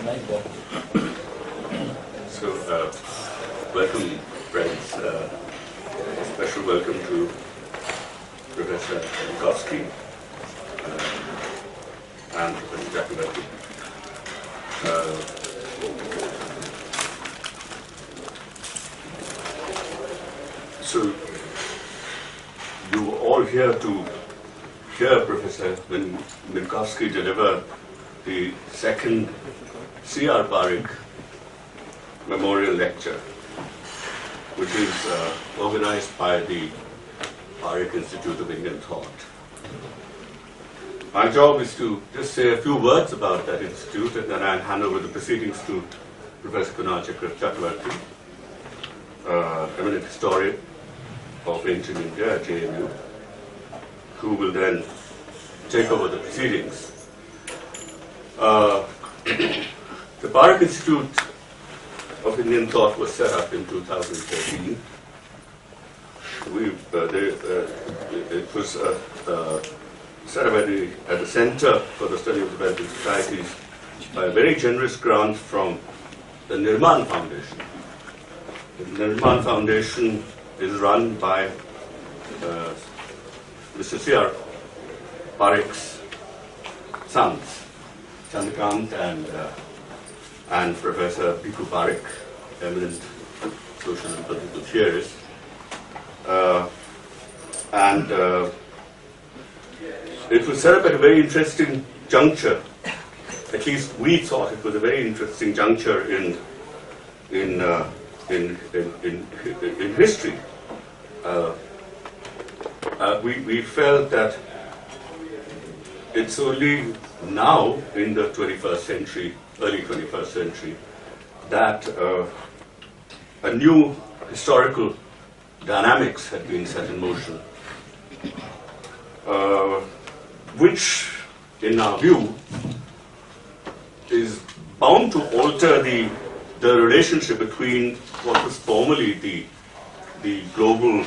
So, welcome, friends. Special welcome to Professor Minkowski and Professor Chakrabarti. So, you were all here to hear Professor Minkowski deliver the second C.R. Parekh Memorial Lecture, which is organized by the Parekh Institute of Indian Thought. My job is to just say a few words about that institute, and then I'll hand over the proceedings to Professor Kunal Chakrabarti, eminent historian of ancient India at JMU, who will then take over the proceedings. The Parekh Institute of Indian Thought was set up in 2014. It was set up at the Center for the Study of Developing Societies by a very generous grant from the Nirman Foundation. The Nirman Foundation is run by Mr. C.R. Parekh's sons, Chandrakant and Professor Bhikkhu Parekh, eminent social and political theorist. It was set up at a very interesting juncture. At least we thought it was a very interesting juncture in history. We felt that it's only now in the 21st century, early 21st century, that a new historical dynamics had been set in motion, which, in our view, is bound to alter the relationship between what was formerly the global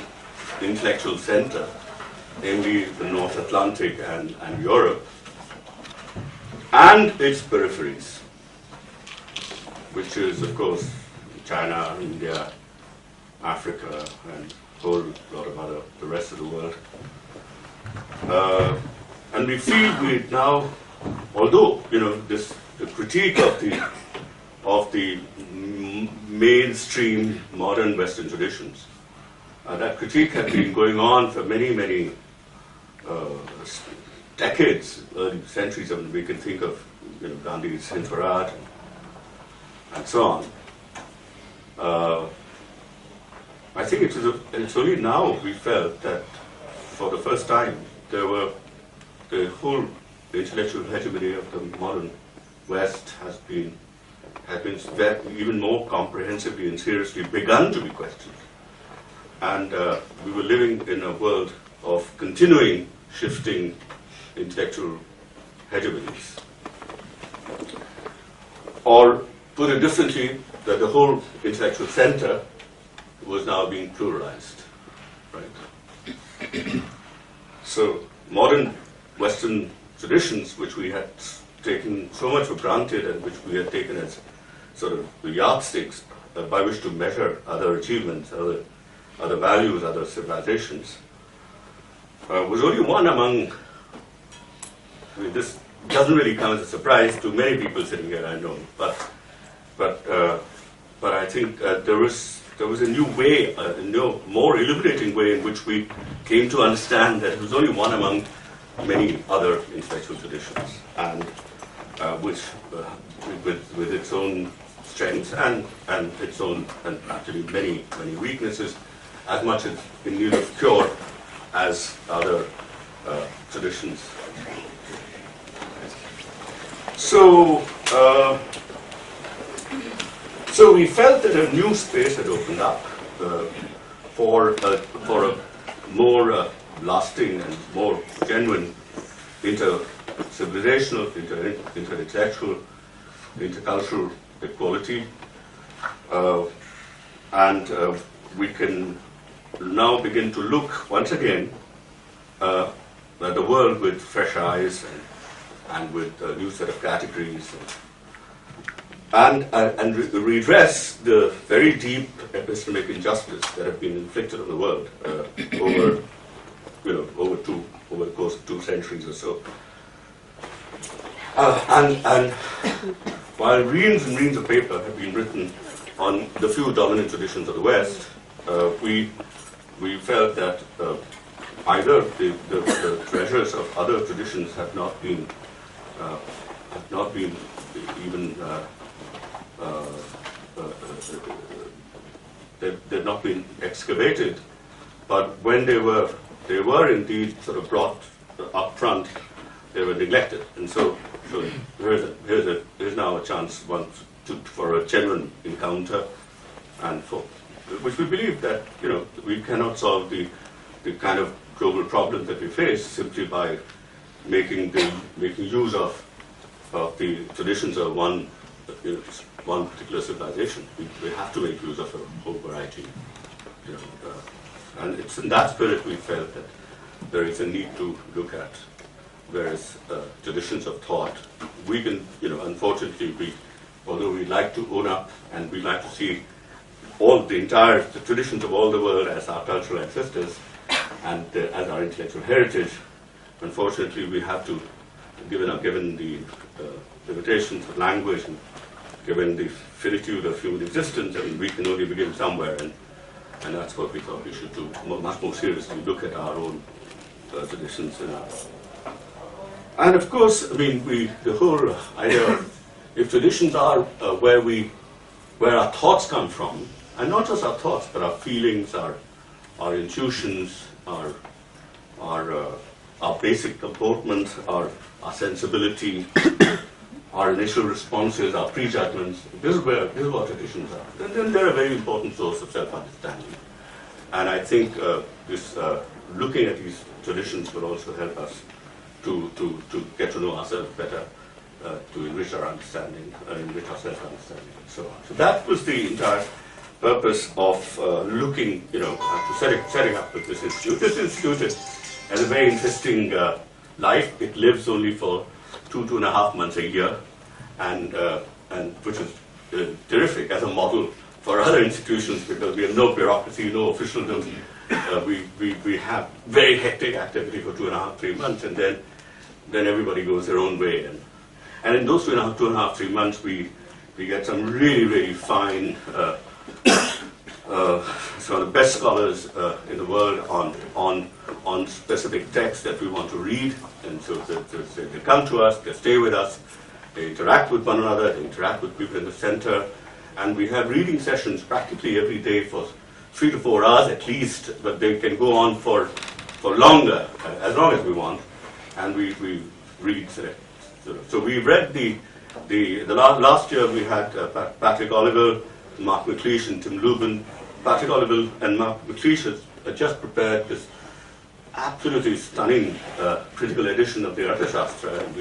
intellectual center, namely the North Atlantic and Europe, and its peripheries, which is, of course, China, India, Africa, and a whole lot of the rest of the world. And we feel we now, although, the critique of the mainstream modern Western traditions, that critique had been going on for many decades, early centuries. I mean, we can think of Gandhi's Hind Swaraj and so on. I think it's only now we felt that for the first time the whole intellectual hegemony of the modern West has been even more comprehensively and seriously begun to be questioned. And we were living in a world of continuing shifting intellectual hegemonies. Or, put it differently, that the whole intellectual center was now being pluralized, right? So, modern Western traditions, which we had taken so much for granted and which we had taken as sort of the yardsticks by which to measure other achievements, other values, other civilizations, was only one among. This doesn't really come as a surprise to many people sitting here, I know, but I think there was a new way, a more illuminating way in which we came to understand that it was only one among many other intellectual traditions, and which with its own strengths and its own, and actually many weaknesses, as much as in need of cure as other traditions. So we felt that a new space had opened up for a more lasting and more genuine inter-civilizational, inter-intellectual, intercultural equality, and we can now begin to look once again at the world with fresh eyes and with a new set of categories and redress the very deep epistemic injustice that have been inflicted on the world over the course of 2 centuries or so. And while reams and reams of paper have been written on the few dominant traditions of the West, we felt that either the treasures of other traditions have not been even they've not been excavated, but when they were indeed sort of brought up front, they were neglected, and so here's now a chance for a genuine encounter, and for which we believe that we cannot solve the kind of global problems that we face simply by making use of the traditions of one particular civilization. We have to make use of a whole variety, and it's in that spirit we felt that there is a need to look at various traditions of thought. We can, unfortunately, although we like to own up and we like to see the traditions of all the world as our cultural ancestors and as our intellectual heritage, unfortunately we have to, given the limitations of language and given the finitude of human existence, we can only begin somewhere, and that's what we thought we should do, much more seriously look at our own traditions and of course, the whole idea of if traditions are where our thoughts come from, and not just our thoughts, but our feelings, our intuitions, our basic comportment, our sensibility, our initial responses, our prejudgments. This is what traditions are. Then they're a very important source of self-understanding. And I think looking at these traditions will also help us to get to know ourselves better, to enrich our understanding, enrich our self-understanding, and so on. So that was the entire purpose of looking, to setting up with this institute. This institute has a very interesting life. It lives only for 2.5 months a year, and which is terrific as a model for other institutions, because we have no bureaucracy, no officialdom. We have very hectic activity for 2.5-3 months, and then everybody goes their own way. And in those 2.5-3 months, we get some really, really fine, some of the best scholars in the world on specific texts that we want to read. And so they come to us, they stay with us, they interact with one another, they interact with people in the center, and we have reading sessions practically every day for 3 to 4 hours at least, but they can go on for longer, as long as we want, and we read. So we read the last year we had Patrick Oliver, Mark McLeish, and Tim Lubin. Patrick Oliver and Mark McLeish had just prepared this absolutely stunning critical edition of the Arthashastra, and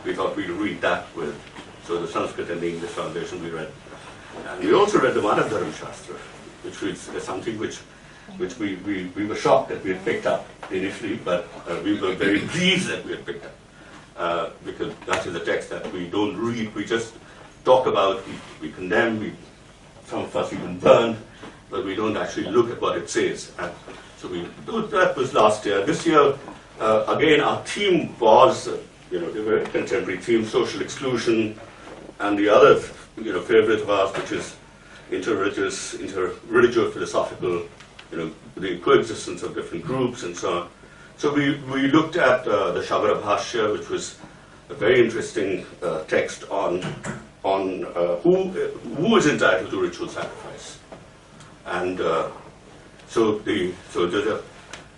we thought we'd read that with the Sanskrit and the English translation we read. And we also read the Manadharam Shastra, which was something which we were shocked that we had picked up initially, but we were very pleased that we had picked up, because that is a text that we don't read, we just talk about, we condemn, some of us even burn, but we don't actually look at what it says. And so that was last year. This year, again, our theme was, the very contemporary theme, social exclusion, and the other, favorite of ours, which is religio-philosophical, the coexistence of different groups and so on. So we looked at the Shabara Bhashya, which was a very interesting text on who is entitled to ritual sacrifice, and so there's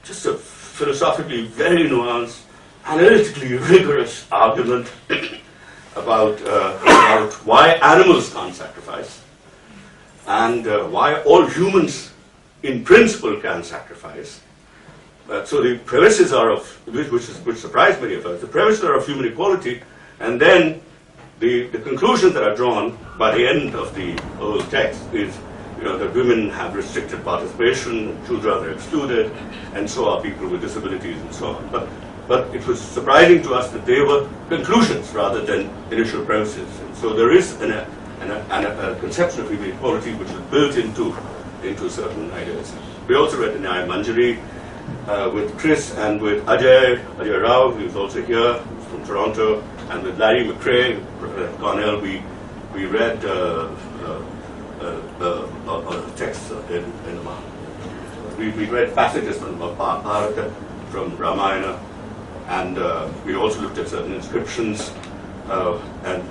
just a philosophically very nuanced, analytically rigorous argument about why animals can't sacrifice, and why all humans in principle can sacrifice. So the premises are of, which surprised many of us, the premises are of human equality, and then the conclusions that are drawn by the end of the whole text is that women have restricted participation, children are excluded, and so are people with disabilities and so on. But it was surprising to us that they were conclusions rather than initial premises. And so there is a conception of female quality which was built into certain ideas. We also read the Nyaya Manjari with Chris and with Ajay Rao, who's also here, who's from Toronto, and with Larry McCrae, at Cornell. We read a text in we read passages from Mahabharata, from Ramayana, and we also looked at certain inscriptions, and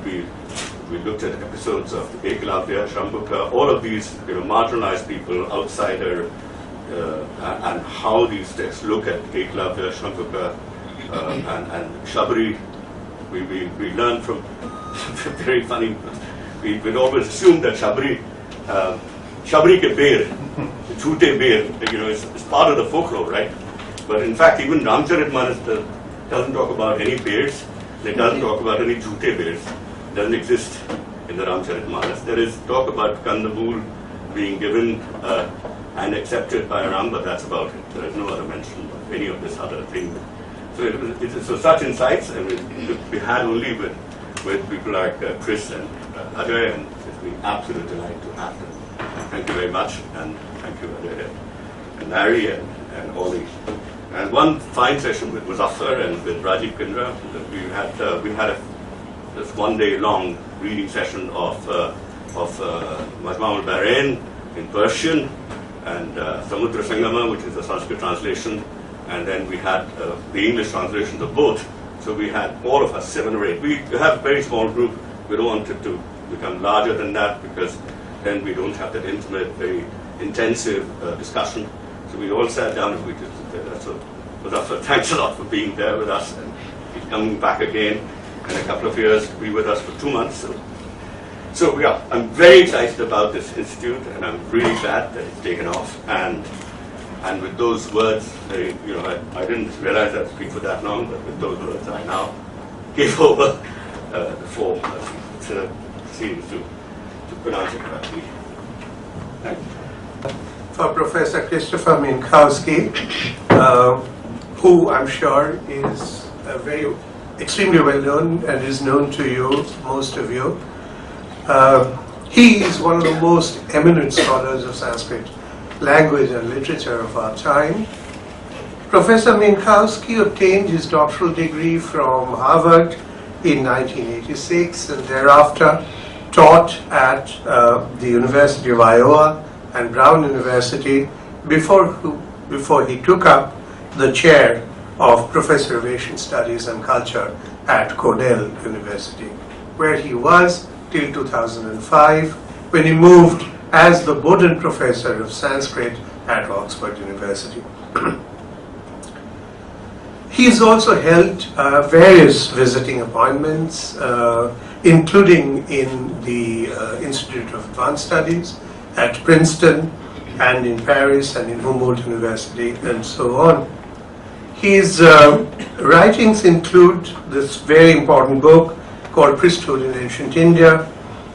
we looked at episodes of the Ekalavya, Shambhuka, all of these marginalized people, outsider, and how these texts look at Ekalavya, Shambhuka, and Shabri. We learned from very funny. We'd always assumed that Shabri ke bear, jhoote bear, is part of the folklore, right? But in fact, even Ramcharitmanas doesn't talk about any bears. It doesn't talk about any jhoote bears. It doesn't exist in the Ramcharitmanas. There is talk about Kandamul being given and accepted by Ram, but that's about it. There is no other mention of any of this other thing. So such insights, and we had only with people like Chris and Ajay, and it's been an absolute delight to have them. Thank you very much, and thank you, Ajay, and Larry, and Ollie. And one fine session with Muzaffar and with Rajiv Pindra. We had this one-day-long reading session of Majma' al-Bahrain in Persian, and Samudra Sangama, which is a Sanskrit translation. And then we had the English translations of both. So we had all of us, 7 or 8. We have a very small group. We don't want it to become larger than that, because then we don't have that intimate, very intensive discussion. So we all sat down and we just did that. So Muzaffar, thanks a lot for being there with us, and he's coming back again in a couple of years to be with us for 2 months. So yeah, I'm very excited about this institute, and I'm really glad that it's taken off. And with those words, I didn't realize I'd speak for that long, but with those words, I now give over the floor to Kunal Chakrabarti. Thank you. For Professor Christopher Minkowski, who I'm sure is extremely well known and is known to you, most of you. He is one of the most eminent scholars of Sanskrit language and literature of our time. Professor Minkowski obtained his doctoral degree from Harvard in 1986 and thereafter taught at the University of Iowa and Brown University before he took up the chair of Professor of Asian Studies and Culture at Cornell University, where he was till 2005, when he moved as the Bowden Professor of Sanskrit at Oxford University. He's also held various visiting appointments, including in the Institute of Advanced Studies at Princeton and in Paris and in Humboldt University and so on. His writings include this very important book called Priesthood in Ancient India,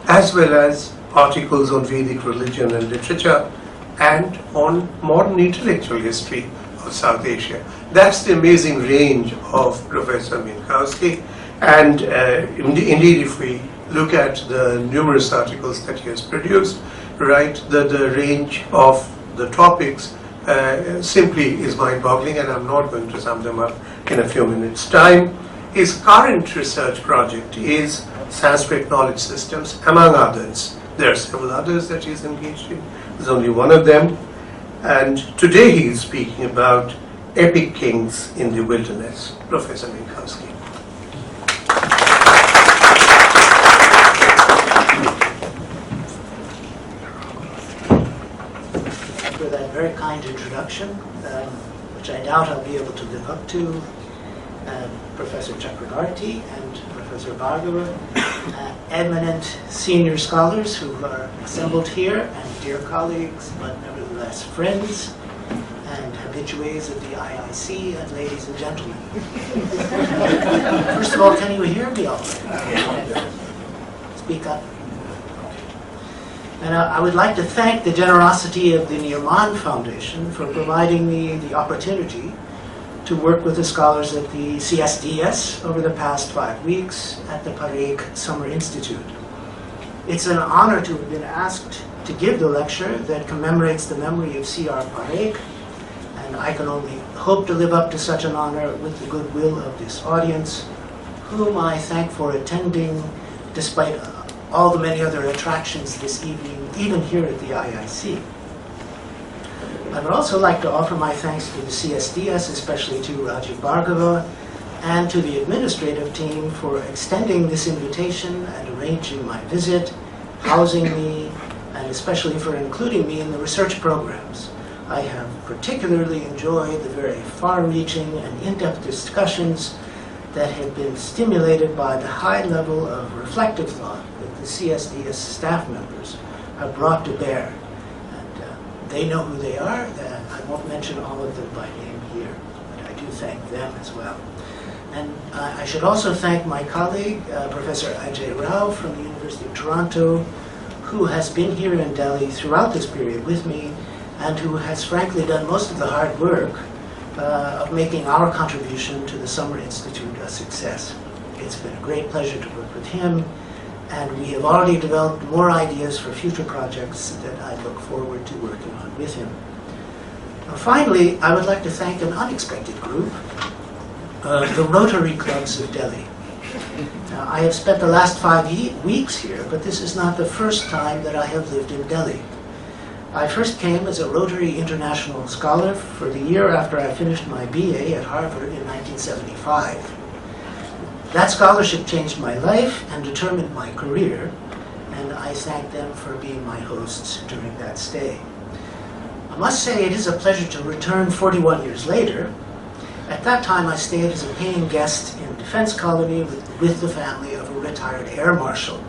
as well as articles on Vedic religion and literature and on modern intellectual history of South Asia. That's the amazing range of Professor Minkowski. And indeed, if we look at the numerous articles that he has produced, right, the range of the topics simply is mind-boggling, and I'm not going to sum them up in a few minutes' time. His current research project is Sanskrit knowledge systems, among others. There are several others that he's engaged in. There's only one of them. And today he is speaking about epic kings in the wilderness. Professor Minkowski. For that very kind introduction, which I doubt I'll be able to live up to, Professor Chakrabarti and Professor Bhargava, eminent senior scholars who are assembled here, and dear colleagues, but nevertheless friends, and habitués of the IIC, and ladies and gentlemen. First of all, can you hear me all right? Speak up. And I would like to thank the generosity of the Nirman Foundation for providing me the opportunity to work with the scholars at the CSDS over the past 5 weeks at the Parekh Summer Institute. It's an honor to have been asked to give the lecture that commemorates the memory of C.R. Parekh, and I can only hope to live up to such an honor with the goodwill of this audience, whom I thank for attending despite all the many other attractions this evening, even here at the IIC. I would also like to offer my thanks to the CSDS, especially to Rajiv Bhargava, and to the administrative team for extending this invitation and arranging my visit, housing me, and especially for including me in the research programs. I have particularly enjoyed the very far-reaching and in-depth discussions that have been stimulated by the high level of reflective thought that the CSDS staff members have brought to bear. And they know who they are. I won't mention all of them by name here, but I do thank them as well. And I should also thank my colleague, Professor Ajay Rao from the University of Toronto, who has been here in Delhi throughout this period with me, and who has frankly done most of the hard work of making our contribution to the Summer Institute a success. It's been a great pleasure to work with him, and we have already developed more ideas for future projects that I look forward to working on with him. Now, finally, I would like to thank an unexpected group, the Rotary Clubs of Delhi. Now, I have spent the last 5 weeks here, but this is not the first time that I have lived in Delhi. I first came as a Rotary International Scholar for the year after I finished my BA at Harvard in 1975. That scholarship changed my life and determined my career, and I thank them for being my hosts during that stay. I must say it is a pleasure to return 41 years later. At that time, I stayed as a paying guest in a defense colony with the family of a retired air marshal.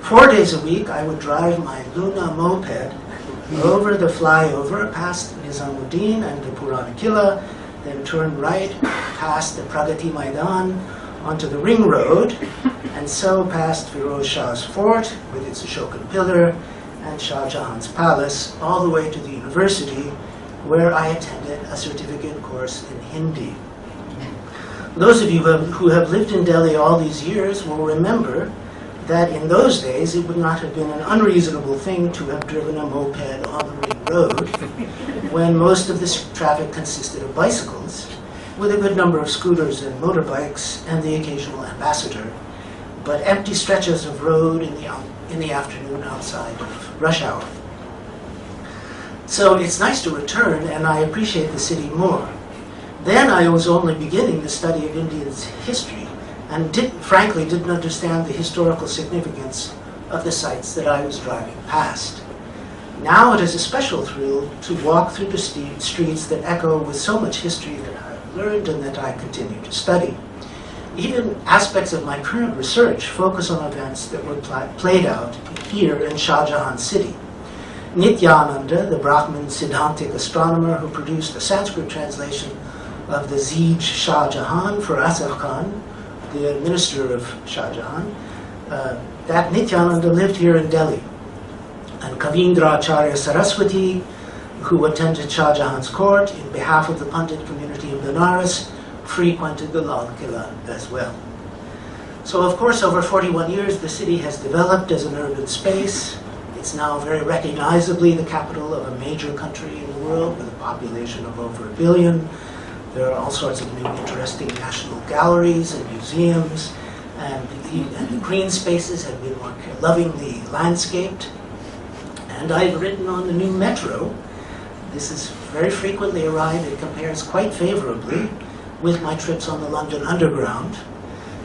4 days a week, I would drive my Luna moped over the flyover past Nizamuddin and the Purana Killa, then turn right past the Pragati Maidan onto the ring road, and so past Firoz Shah's fort with its Ashokan pillar and Shah Jahan's palace, all the way to the university, where I attended a certificate course in Hindi. Those of you who have lived in Delhi all these years will remember that in those days it would not have been an unreasonable thing to have driven a moped on the ring road when most of the traffic consisted of bicycles, with a good number of scooters and motorbikes and the occasional ambassador, but empty stretches of road in the afternoon outside of rush hour. So it's nice to return, and I appreciate the city more. Then I was only beginning the study of India's history, and frankly didn't understand the historical significance of the sites that I was driving past. Now it is a special thrill to walk through the streets that echo with so much history that I've learned and that I continue to study. Even aspects of my current research focus on events that were played out here in Shah Jahan's city. Nityananda, the Brahmin Siddhantic astronomer who produced a Sanskrit translation of the Zij Shah Jahan for Asaf Khan, the minister of Shah Jahan, that Nityananda lived here in Delhi. And Kavindracharya Saraswati, who attended Shah Jahan's court in behalf of the Pandit community in Benares, frequented the Lal Killa as well. So of course, over 41 years, the city has developed as an urban space. It's now very recognizably the capital of a major country in the world with a population of over 1 billion. There are all sorts of new interesting national galleries and museums, and the green spaces have been more lovingly landscaped. And I've ridden on the new metro. This is very frequently a ride that compares quite favorably with my trips on the London Underground.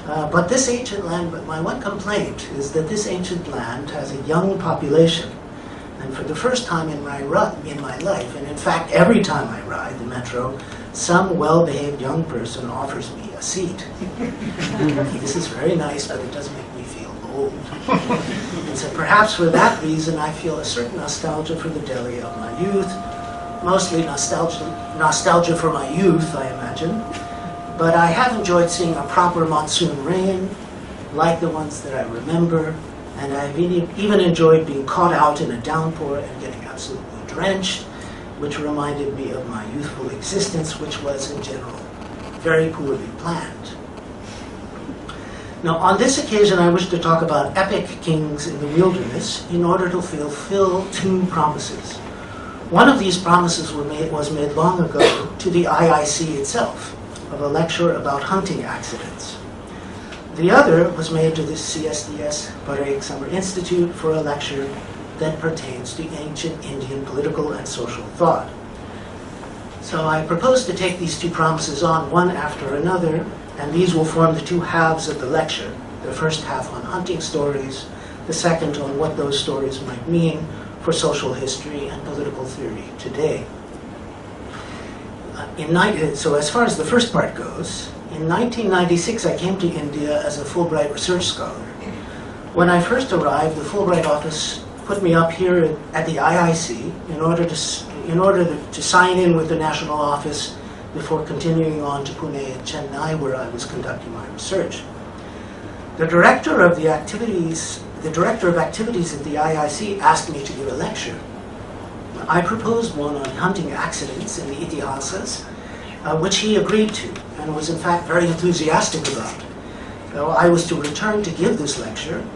But this ancient land, my one complaint is that this ancient land has a young population. And for the first time in my life, and in fact every time I ride the metro, some well-behaved young person offers me a seat. This is very nice, but it does make me feel old. And so perhaps for that reason I feel a certain nostalgia for the Delhi of my youth, mostly nostalgia for my youth, I imagine. But I have enjoyed seeing a proper monsoon rain, like the ones that I remember, and I've even enjoyed being caught out in a downpour and getting absolutely drenched, which reminded me of my youthful existence, which was in general very poorly planned. Now, on this occasion, I wish to talk about epic kings in the wilderness in order to fulfill two promises. One of these promises was made long ago to the IIC itself, of a lecture about hunting accidents. The other was made to the CSDS Parekh Summer Institute for a lecture that pertains to ancient Indian political and social thought. So I propose to take these two promises on one after another, and these will form the two halves of the lecture. The first half on hunting stories, the second on what those stories might mean for social history and political theory today. So as far as the first part goes, in 1996 I came to India as a Fulbright research scholar. When I first arrived, the Fulbright office put me up here at the IIC in order to sign in with the national office before continuing on to Pune and Chennai, where I was conducting my research. The director of activities at the IIC asked me to give a lecture. I proposed one on hunting accidents in the Itihasas, which he agreed to and was in fact very enthusiastic about. I was to return to give this lecture,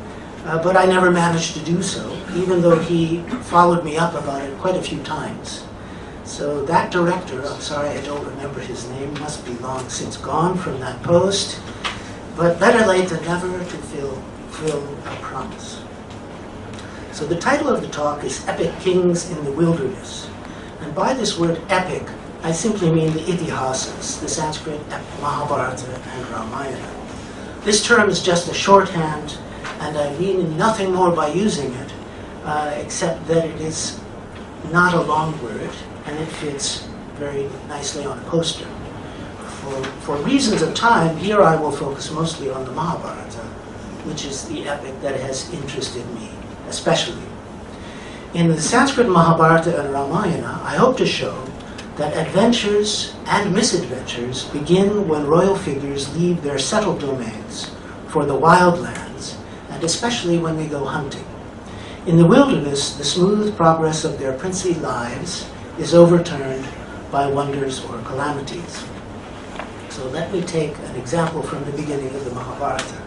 but I never managed to do so, even though he followed me up about it quite a few times. So that director, I'm sorry I don't remember his name, must be long since gone from that post, but better late than never to fulfill a promise. So the title of the talk is Epic Kings in the Wilderness. And by this word epic, I simply mean the Itihasas, the Sanskrit Mahabharata and Ramayana. This term is just a shorthand, and I mean nothing more by using it, except that it is not a long word, and it fits very nicely on a poster. For reasons of time, here I will focus mostly on the Mahabharata, which is the epic that has interested me especially. In the Sanskrit Mahabharata and Ramayana, I hope to show that adventures and misadventures begin when royal figures leave their settled domains for the wild lands, and especially when they go hunting. In the wilderness, the smooth progress of their princely lives is overturned by wonders or calamities. So let me take an example from the beginning of the Mahabharata.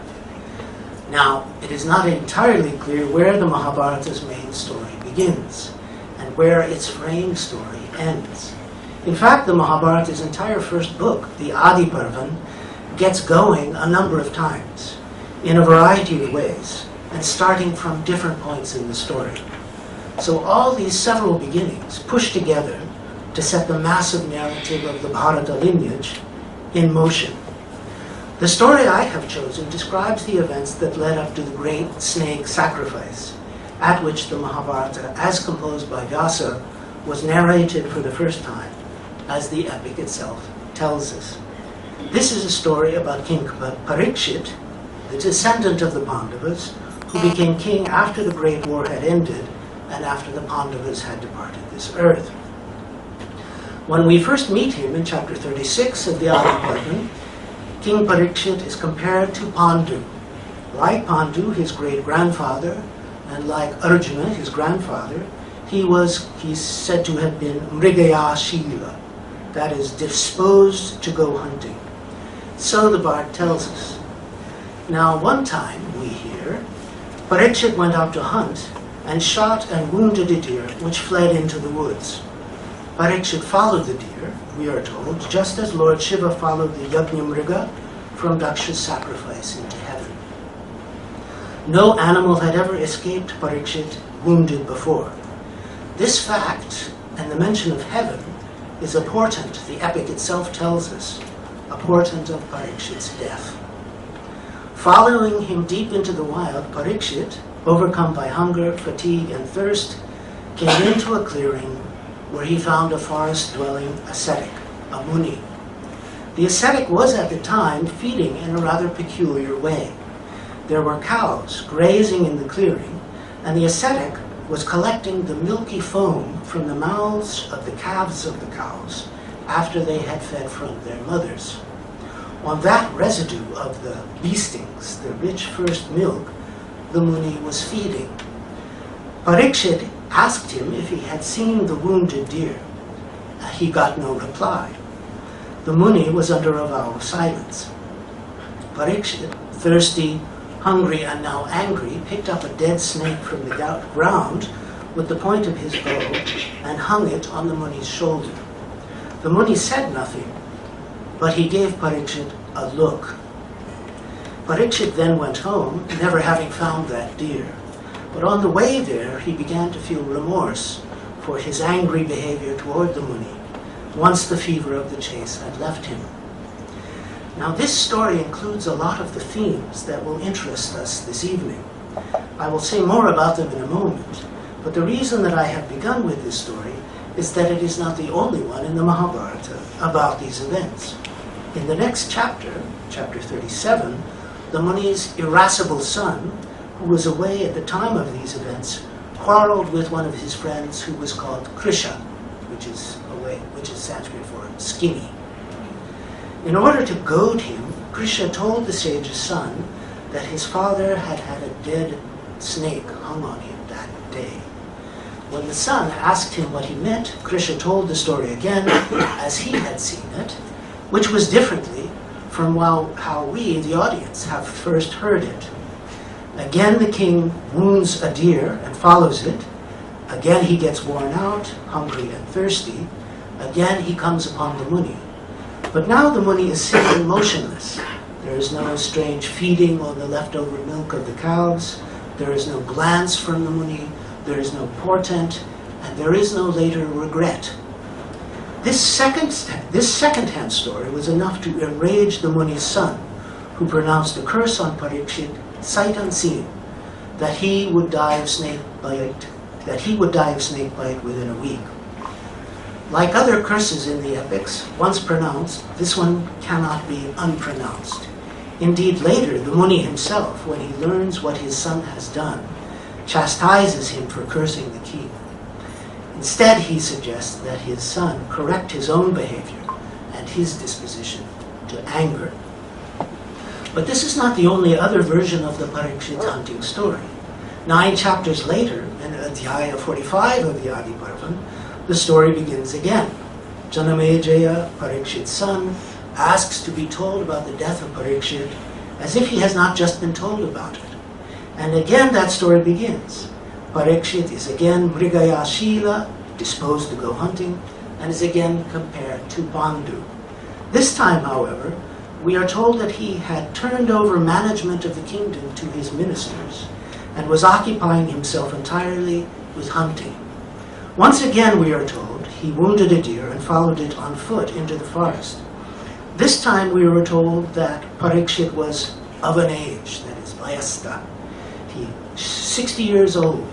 Now, it is not entirely clear where the Mahabharata's main story begins and where its framed story ends. In fact, the Mahabharata's entire first book, the Adi Parvan, gets going a number of times in a variety of ways and starting from different points in the story. So all these several beginnings push together to set the massive narrative of the Bharata lineage in motion. The story I have chosen describes the events that led up to the great snake sacrifice, at which the Mahabharata, as composed by Vyasa, was narrated for the first time, as the epic itself tells us. This is a story about King Parikshit, the descendant of the Pandavas, who became king after the Great War had ended and after the Pandavas had departed this earth. When we first meet him in chapter 36 of the Adi Parvan, King Parikshit is compared to Pandu. Like Pandu, his great-grandfather, and like Arjuna, his grandfather, he's said to have been Mrigaya Shila, that is, disposed to go hunting. So the bard tells us. Now, one time, we hear, Parikshit went out to hunt and shot and wounded a deer which fled into the woods. Parikshit followed the deer, we are told, just as Lord Shiva followed the Yajna-mriga from Daksha's sacrifice into heaven. No animal had ever escaped Parikshit wounded before. This fact, and the mention of heaven, is a portent, the epic itself tells us, a portent of Parikshit's death. Following him deep into the wild, Parikshit, overcome by hunger, fatigue, and thirst, came into a clearing where he found a forest-dwelling ascetic, a muni. The ascetic was at the time feeding in a rather peculiar way. There were cows grazing in the clearing, and the ascetic was collecting the milky foam from the mouths of the calves of the cows after they had fed from their mothers. On that residue of the beastings, the rich first milk, the muni was feeding. Parikshit asked him if he had seen the wounded deer. He got no reply. The muni was under a vow of silence. Parikshit thirsty, hungry, and now angry, picked up a dead snake from the ground with the point of his bow and hung it on the Muni's shoulder. The Muni said nothing, but he gave Parikshit a look. Parikshit then went home, never having found that deer. But on the way there, he began to feel remorse for his angry behavior toward the Muni, once the fever of the chase had left him. Now, this story includes a lot of the themes that will interest us this evening. I will say more about them in a moment, but the reason that I have begun with this story is that it is not the only one in the Mahabharata about these events. In the next chapter, chapter 37, the Muni's irascible son, who was away at the time of these events, quarreled with one of his friends who was called Krisha, which is Sanskrit for skinny. In order to goad him, Krisha told the sage's son that his father had had a dead snake hung on him that day. When the son asked him what he meant, Krisha told the story again as he had seen it, which was differently from how we, the audience, have first heard it. Again the king wounds a deer and follows it. Again he gets worn out, hungry and thirsty. Again he comes upon the Muni. But now the Muni is sitting motionless. There is no strange feeding on the leftover milk of the cows. There is no glance from the Muni. There is no portent. And there is no later regret. This second-hand story was enough to enrage the Muni's son, who pronounced a curse on Parikshit, sight unseen, that he would die of snake bite within a week. Like other curses in the epics, once pronounced, this one cannot be unpronounced. Indeed, later, the Muni himself, when he learns what his son has done, chastises him for cursing the king. Instead, he suggests that his son correct his own behavior and his disposition to anger. But this is not the only other version of the Parikshit hunting story. 9 chapters later, in Adhyaya 45 of the Adi Parvan, the story begins again. Janamejaya, Parikshit's son, asks to be told about the death of Parikshit as if he has not just been told about it. And again that story begins. Parikshit is again Mrigaya Shila, disposed to go hunting, and is again compared to Pandu. This time, however, we are told that he had turned over management of the kingdom to his ministers and was occupying himself entirely with hunting. Once again, we are told, he wounded a deer and followed it on foot into the forest. This time we were told that Parikshit was of an age, that is, Vayasta. He 60 years old.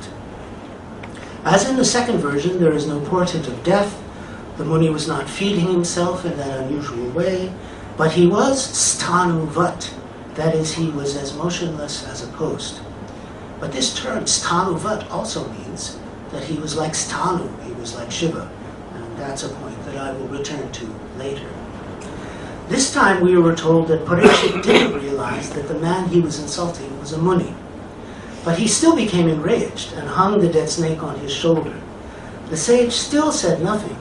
As in the second version, there is no portent of death. The Muni was not feeding himself in that unusual way, but he was stanuvat, that is, he was as motionless as a post. But this term, stanuvat, also means that he was like Stanu, he was like Shiva, and that's a point that I will return to later. This time we were told that Parikshit didn't realize that the man he was insulting was a Muni. But he still became enraged and hung the dead snake on his shoulder. The sage still said nothing,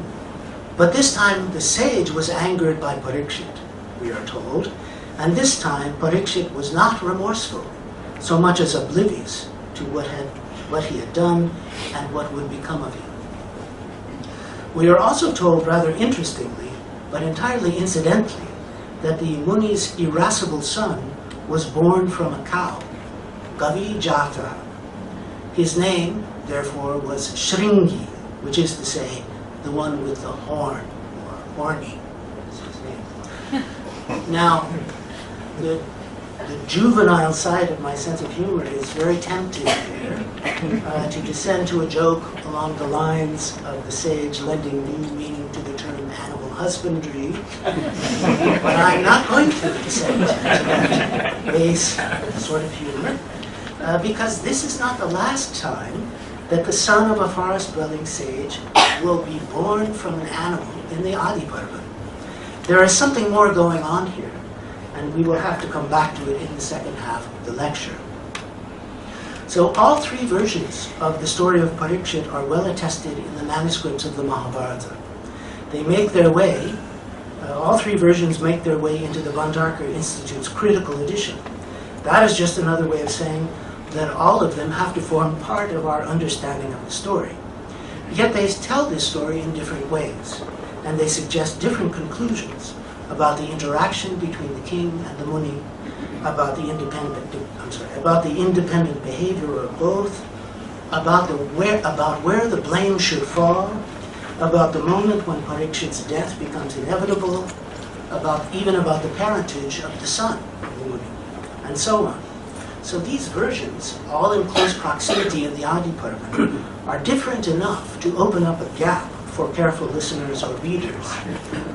but this time the sage was angered by Parikshit, we are told, and this time Parikshit was not remorseful, so much as oblivious to what he had done and what would become of him. We are also told, rather interestingly, but entirely incidentally, that the Muni's irascible son was born from a cow, Gavi Jata. His name, therefore, was Shringi, which is to say, the one with the horn, or horny, is his name. Now, the juvenile side of my sense of humor is very tempting here to descend to a joke along the lines of the sage lending new meaning to the term animal husbandry, but I'm not going to descend to that base sort of humor, because this is not the last time that the son of a forest-dwelling sage will be born from an animal in the Adi Parvan. There is something more going on here, and we will have to come back to it in the second half of the lecture. So all 3 versions of the story of Parikshit are well attested in the manuscripts of the Mahabharata. They make their way, all 3 versions make their way into the Bhandarkar Institute's critical edition. That is just another way of saying that all of them have to form part of our understanding of the story. Yet they tell this story in different ways, and they suggest different conclusions about the interaction between the king and the Muni, about the independent behavior of both, about where the blame should fall, about the moment when Parikshit's death becomes inevitable, even about the parentage of the son of the Muni, and so on. So these versions, all in close proximity in the Adi Parva, are different enough to open up a gap for careful listeners or readers,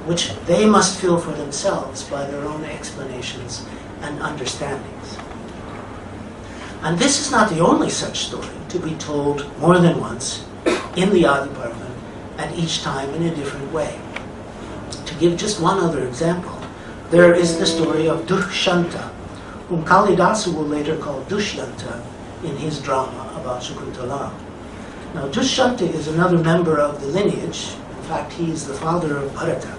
which they must fill for themselves by their own explanations and understandings. And this is not the only such story to be told more than once in the Adi Parva, and each time in a different way. To give just one other example, there is the story of Dushyanta, whom Kalidasa will later call Dushyanta in his drama about Shakuntala. Now, Dushyanta is another member of the lineage. In fact, he is the father of Bharata.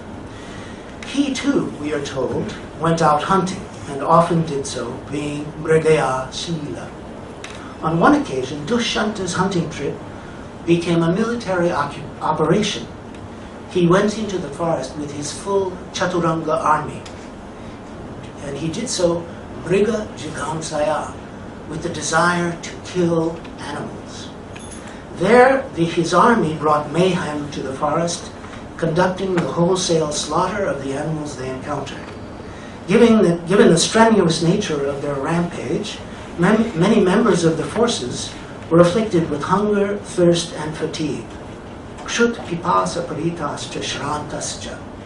He too, we are told, went out hunting, and often did so, being Mrigaya Shila. On one occasion, Dushyanta's hunting trip became a military operation. He went into the forest with his full Chaturanga army, and he did so Mriga Jigamsaya, with the desire to kill animals. There, his army brought mayhem to the forest, conducting the wholesale slaughter of the animals they encountered. Given the strenuous nature of their rampage, many members of the forces were afflicted with hunger, thirst, and fatigue. Kshut pipasa paritascha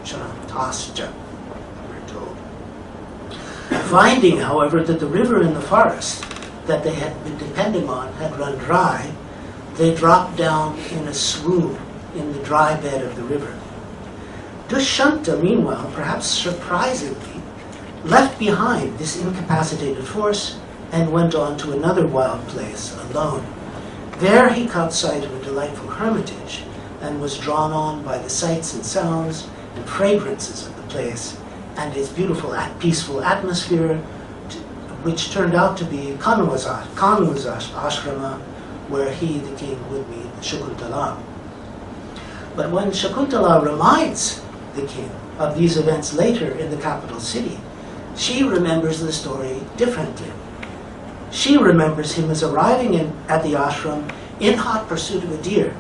shrantascha, we're told. Finding, however, that the river in the forest that they had been depending on had run dry, they dropped down in a swoon in the dry bed of the river. Dushyanta, meanwhile, perhaps surprisingly, left behind this incapacitated force and went on to another wild place alone. There he caught sight of a delightful hermitage and was drawn on by the sights and sounds and fragrances of the place and its beautiful, peaceful atmosphere, which turned out to be Kanu's ashrama, where he, the king, would meet Shakuntala. But when Shakuntala reminds the king of these events later in the capital city, she remembers the story differently. She remembers him as arriving at the ashram in hot pursuit of a deer,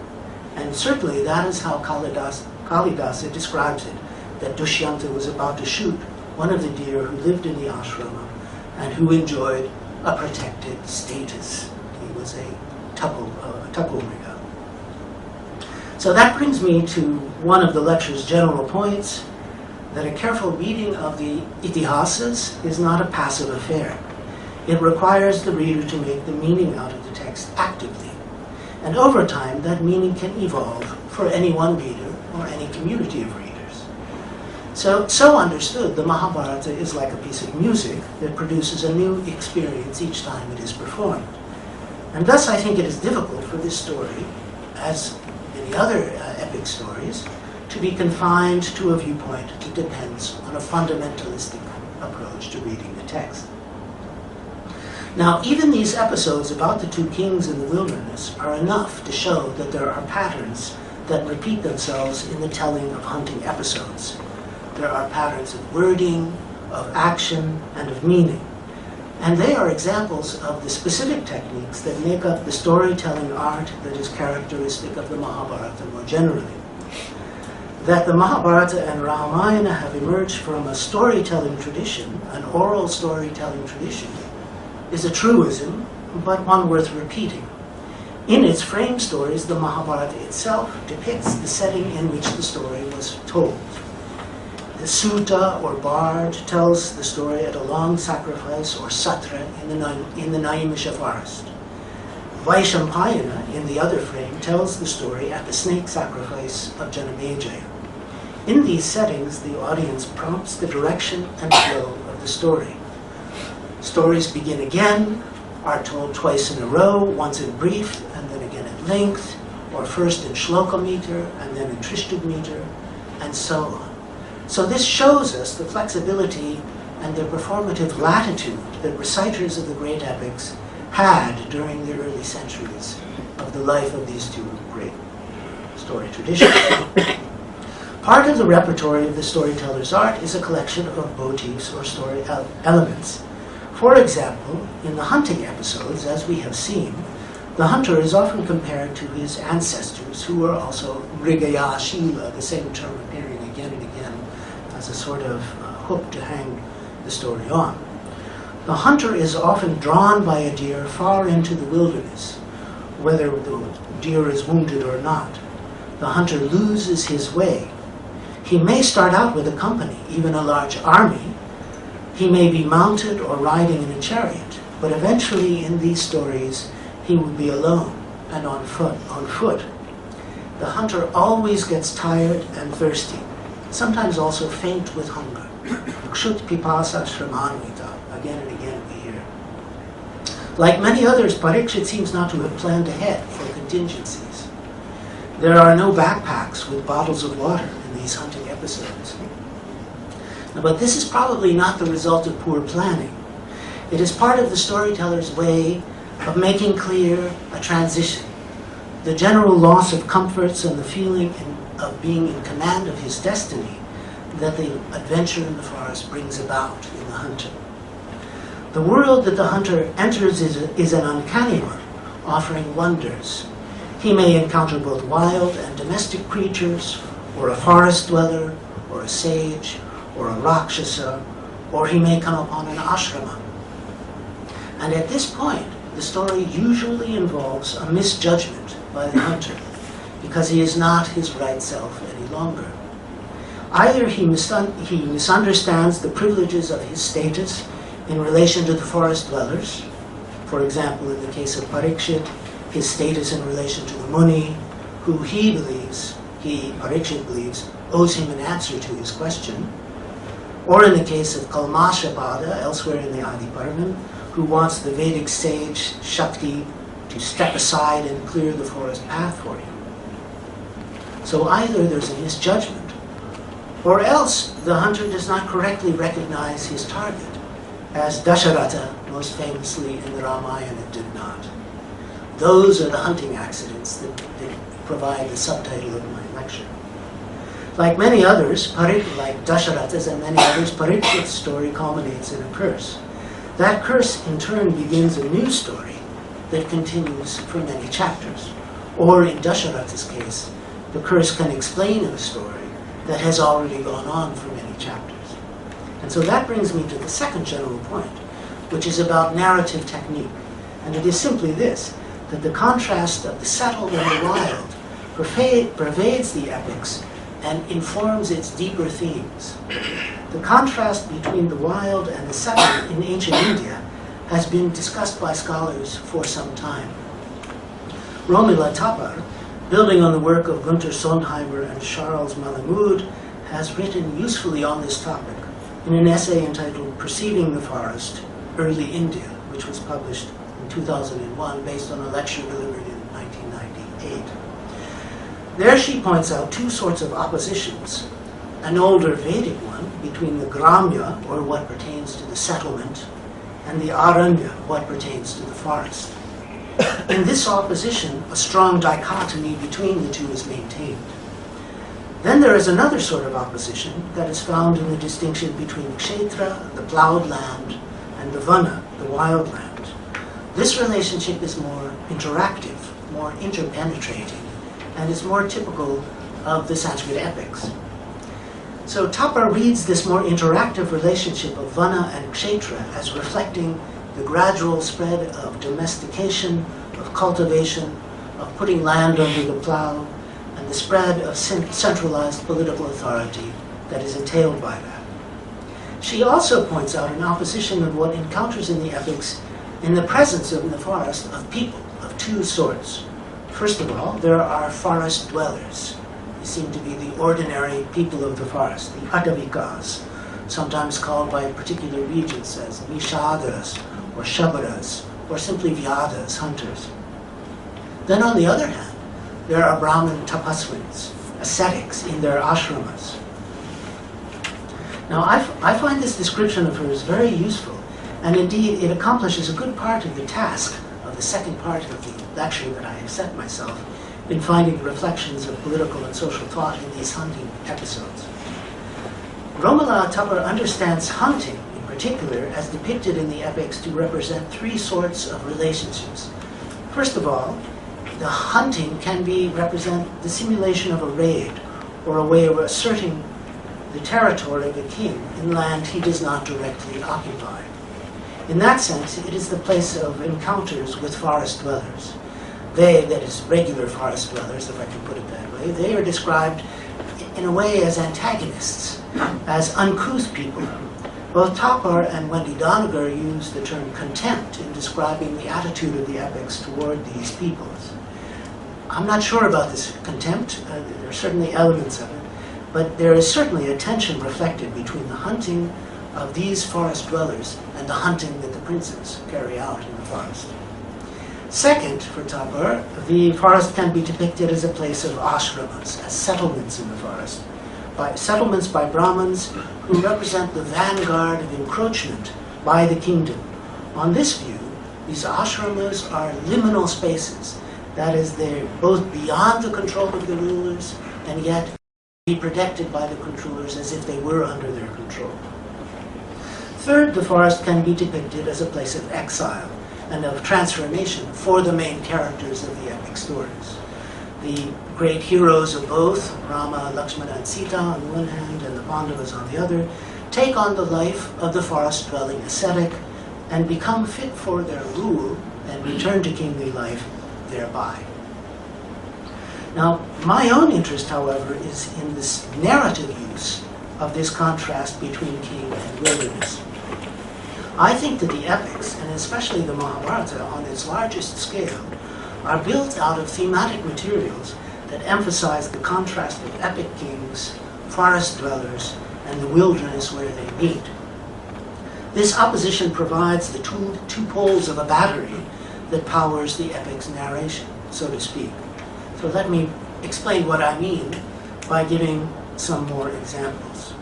and certainly that is how Kalidasa describes it, that Dushyanta was about to shoot one of the deer who lived in the ashrama and who enjoyed a protected status. He was a Takumriga. So that brings me to one of the lecture's general points, that a careful reading of the itihasas is not a passive affair. It requires the reader to make the meaning out of the text actively. And over time, that meaning can evolve for any one reader or any community of readers. So understood, the Mahabharata is like a piece of music that produces a new experience each time it is performed. And thus I think it is difficult for this story, as many other epic stories, to be confined to a viewpoint that depends on a fundamentalistic approach to reading the text. Now, even these episodes about the two kings in the wilderness are enough to show that there are patterns that repeat themselves in the telling of hunting episodes. There are patterns of wording, of action, and of meaning. And they are examples of the specific techniques that make up the storytelling art that is characteristic of the Mahabharata more generally. That the Mahabharata and Ramayana have emerged from a storytelling tradition, an oral storytelling tradition, is a truism, but one worth repeating. In its frame stories, the Mahabharata itself depicts the setting in which the story was told. The Sutta, or bard, tells the story at a long sacrifice, or satra, in the Naimisha forest. Vaishampayana, in the other frame, tells the story at the snake sacrifice of Janamejaya. In these settings, the audience prompts the direction and flow of the story. Stories begin again, are told twice in a row, once in brief, and then again at length, or first in shloka meter, and then in Trishtub meter, and so on. So this shows us the flexibility and the performative latitude that reciters of the great epics had during the early centuries of the life of these two great story traditions. Part of the repertory of the storyteller's art is a collection of motifs or story elements. For example, in the hunting episodes, as we have seen, the hunter is often compared to his ancestors, who were also Mrigaya Shila, the same term appearing again and again as a sort of hook to hang the story on. The hunter is often drawn by a deer far into the wilderness, whether the deer is wounded or not. The hunter loses his way. He may start out with a company, even a large army. He may be mounted or riding in a chariot, but eventually in these stories he would be alone and on foot. The hunter always gets tired and thirsty, sometimes also faint with hunger. Kshut pipasa shramanvita, again and again we hear. Like many others, Parekh seems not to have planned ahead for contingencies. There are no backpacks with bottles of water in these hunting episodes. But this is probably not the result of poor planning. It is part of the storyteller's way of making clear a transition, the general loss of comforts and the feeling of being in command of his destiny that the adventure in the forest brings about in the hunter. The world that the hunter enters is an uncanny one, offering wonders. He may encounter both wild and domestic creatures, or a forest dweller, or a sage, or a rakshasa, or he may come upon an ashrama. And at this point, the story usually involves a misjudgment by the hunter, because he is not his right self any longer. Either he misunderstands the privileges of his status in relation to the forest dwellers. For example, in the case of Parekh, his status in relation to the Muni, who Parekh believes, owes him an answer to his question. Or in the case of Kalmashapada, elsewhere in the Adi Paraman, who wants the Vedic sage, Shakti, to step aside and clear the forest path for him. So either there's a misjudgment, or else the hunter does not correctly recognize his target, as Dasharatha, most famously in the Ramayana, did not. Those are the hunting accidents that provide the subtitle of my lecture. Like many others, like Dasharatha's and many others, Parikh's story culminates in a curse. That curse, in turn, begins a new story that continues for many chapters. Or, in Dasharatha's case, the curse can explain a story that has already gone on for many chapters. And so that brings me to the second general point, which is about narrative technique. And it is simply this, that the contrast of the settled and the wild pervades the epics and informs its deeper themes. The contrast between the wild and the settled in ancient India has been discussed by scholars for some time. Romila Thapar, building on the work of Gunther Sondheimer and Charles Malamud, has written usefully on this topic in an essay entitled Perceiving the Forest, Early India, which was published in 2001 based on a lecture delivered in 1998. There she points out two sorts of oppositions, an older Vedic one between the Gramya, or what pertains to the settlement, and the Aranya, what pertains to the forest. In this opposition, a strong dichotomy between the two is maintained. Then there is another sort of opposition that is found in the distinction between Kshetra, the plowed land, and the Vana, the wild land. This relationship is more interactive, more interpenetrating, and is more typical of the Sanskrit epics. So Thapar reads this more interactive relationship of Vana and Kshetra as reflecting the gradual spread of domestication, of cultivation, of putting land under the plow, and the spread of centralized political authority that is entailed by that. She also points out an opposition of what encounters in the epics in the presence in the forest of people of two sorts. First of all, there are forest dwellers. They seem to be the ordinary people of the forest, the Atavikas, sometimes called by particular regions as Nishadas or Shabaras, or simply Vyadas, hunters. Then on the other hand, there are Brahmin tapaswins, ascetics in their ashramas. Now, I find this description of hers very useful, and indeed it accomplishes a good part of the task of the second part of the lecture that I have set myself in finding reflections of political and social thought in these hunting episodes. Romola Tupper understands hunting, in particular, as depicted in the epics to represent three sorts of relationships. First of all, the hunting can represent the simulation of a raid, or a way of asserting the territory of a king in land he does not directly occupy. In that sense, it is the place of encounters with forest dwellers. They, that is, regular forest dwellers, if I can put it that way, they are described in a way as antagonists, as uncouth people. Both Topper and Wendy Doniger use the term contempt in describing the attitude of the epics toward these peoples. I'm not sure about this contempt. There are certainly elements of it, but there is certainly a tension reflected between the hunting of these forest dwellers and the hunting that the princes carry out in the forest. Second, for Topper, the forest can be depicted as a place of ashramas, as settlements in the forest, settlements by Brahmins who represent the vanguard of encroachment by the kingdom. On this view, these ashramas are liminal spaces. That is, they're both beyond the control of the rulers and yet be protected by the controllers as if they were under their control. Third, the forest can be depicted as a place of exile and of transformation for the main characters of the epic stories. The great heroes of both, Rama, Lakshmana, and Sita on the one hand, and the Pandavas on the other, take on the life of the forest-dwelling ascetic and become fit for their rule and return to kingly life thereby. Now, my own interest, however, is in this narrative use of this contrast between king and wilderness. I think that the epics, and especially the Mahabharata on its largest scale, are built out of thematic materials that emphasize the contrast of epic kings, forest dwellers, and the wilderness where they meet. This opposition provides the two poles of a battery that powers the epic's narration, so to speak. So let me explain what I mean by giving some more examples.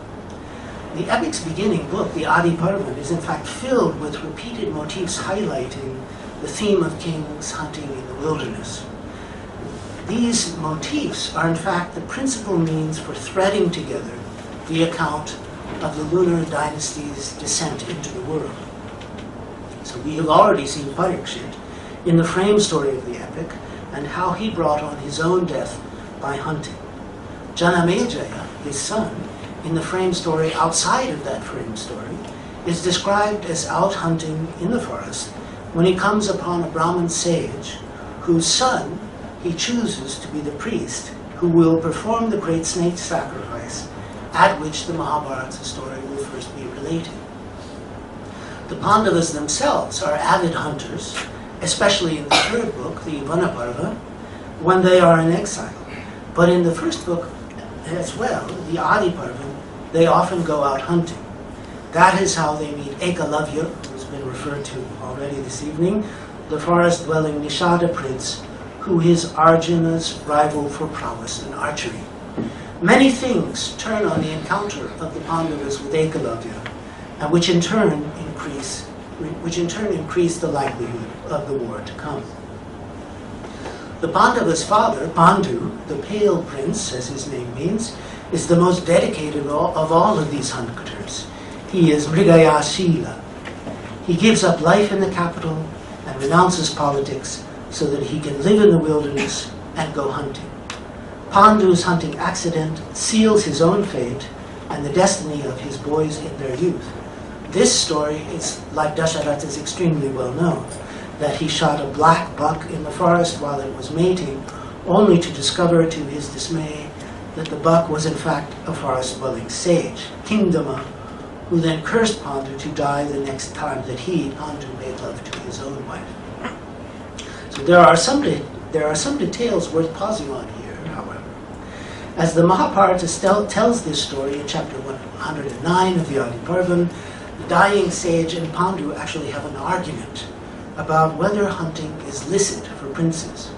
The epic's beginning book, the Adi Parvan, is in fact filled with repeated motifs highlighting the theme of kings hunting in the wilderness. These motifs are in fact the principal means for threading together the account of the lunar dynasty's descent into the world. So we have already seen Parekh in the frame story of the epic and how he brought on his own death by hunting. Janamejaya, his son, in the frame story outside of that frame story, is described as out hunting in the forest when he comes upon a Brahmin sage whose son he chooses to be the priest who will perform the great snake sacrifice at which the Mahabharata story will first be related. The Pandavas themselves are avid hunters, especially in the third book, the Vanaparva, when they are in exile. But in the first book as well, the Adi Parvan, they often go out hunting. That is how they meet Ekalavya, who's been referred to already this evening, the forest-dwelling Nishada prince, who is Arjuna's rival for prowess in archery. Many things turn on the encounter of the Pandavas with Ekalavya, and which in turn increase the likelihood of the war to come. The Pandava's father, Pandu, the pale prince, as his name means, is the most dedicated of all of these hunters. He is Mrigayashila. He gives up life in the capital and renounces politics so that he can live in the wilderness and go hunting. Pandu's hunting accident seals his own fate and the destiny of his boys in their youth. This story is, like Dasharatha, is extremely well known, that he shot a black buck in the forest while it was mating, only to discover to his dismay that the buck was in fact a forest-dwelling sage, Kingdama, who then cursed Pandu to die the next time that he, Pandu, made love to his own wife. So there are some details worth pausing on here, however. As the Mahabharata tells this story in chapter 109 of the Adi Parvan, the dying sage and Pandu actually have an argument about whether hunting is licit for princes.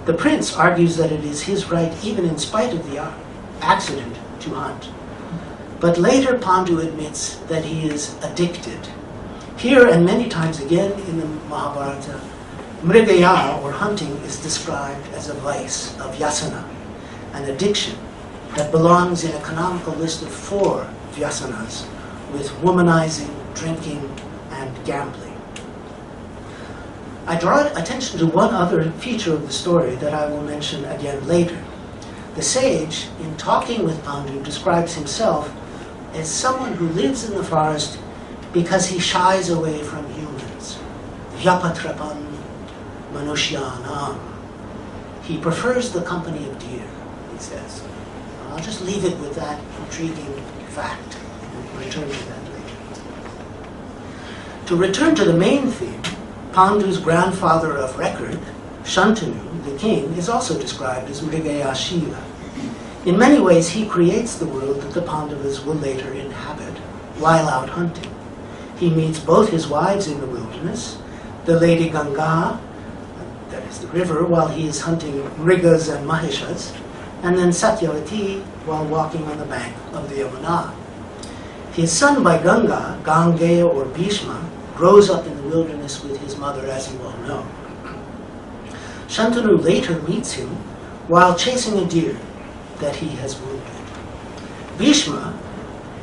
The prince argues that it is his right, even in spite of the accident, to hunt. But later Pandu admits that he is addicted. Here and many times again in the Mahabharata, mrigaya, or hunting, is described as a vice of yasana, an addiction that belongs in a canonical list of 4 vyasanas, with womanizing, drinking, and gambling. I draw attention to one other feature of the story that I will mention again later. The sage, in talking with Pandu, describes himself as someone who lives in the forest because he shies away from humans. Vyapatrapan manushyanam. He prefers the company of deer, he says. I'll just leave it with that intriguing fact and return to that later. To return to the main theme, Pandu's grandfather of record, Shantanu, the king, is also described as Mrigayashila. In many ways, he creates the world that the Pandavas will later inhabit while out hunting. He meets both his wives in the wilderness, the Lady Ganga, that is the river, while he is hunting mrigas and mahishas, and then Satyavati while walking on the bank of the Yamuna. His son by Ganga, Gangeya or Bhishma, grows up in the wilderness with his mother, as you all know. Shantanu later meets him while chasing a deer that he has wounded. Bhishma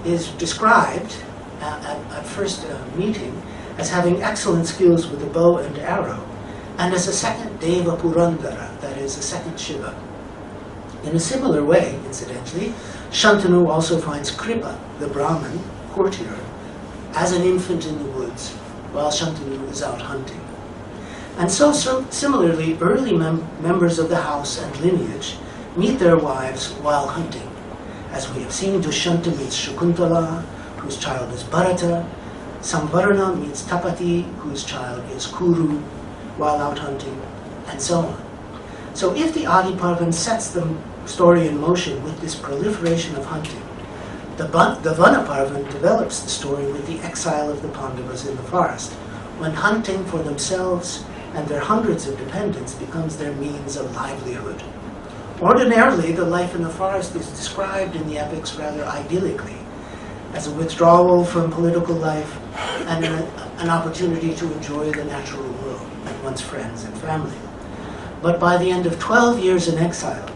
is described at first meeting as having excellent skills with the bow and arrow, and as a second Deva Purandara, that is, a second Shiva. In a similar way, incidentally, Shantanu also finds Kripa, the Brahmin courtier, as an infant in the woods while Shantanu is out hunting. And so similarly, early members of the house and lineage meet their wives while hunting. As we have seen, Dushyanta meets Shakuntala, whose child is Bharata. Samvarna meets Tapati, whose child is Kuru, while out hunting, and so on. So if the Adi Parvan sets the story in motion with this proliferation of hunting, the Vana Parvan develops the story with the exile of the Pandavas in the forest, when hunting for themselves and their hundreds of dependents becomes their means of livelihood. Ordinarily, the life in the forest is described in the epics rather idyllically, as a withdrawal from political life and an opportunity to enjoy the natural world and one's friends and family. But by the end of 12 years in exile,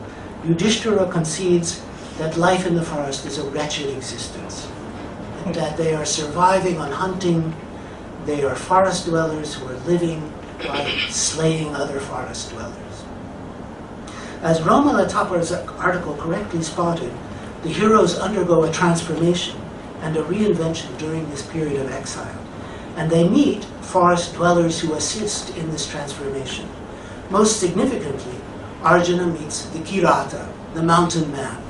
Yudhishthira concedes that life in the forest is a wretched existence, and that they are surviving on hunting, they are forest dwellers who are living by slaying other forest dwellers. As Romila Thappar's article correctly spotted, the heroes undergo a transformation and a reinvention during this period of exile, and they meet forest dwellers who assist in this transformation. Most significantly, Arjuna meets the Kirata, the mountain man,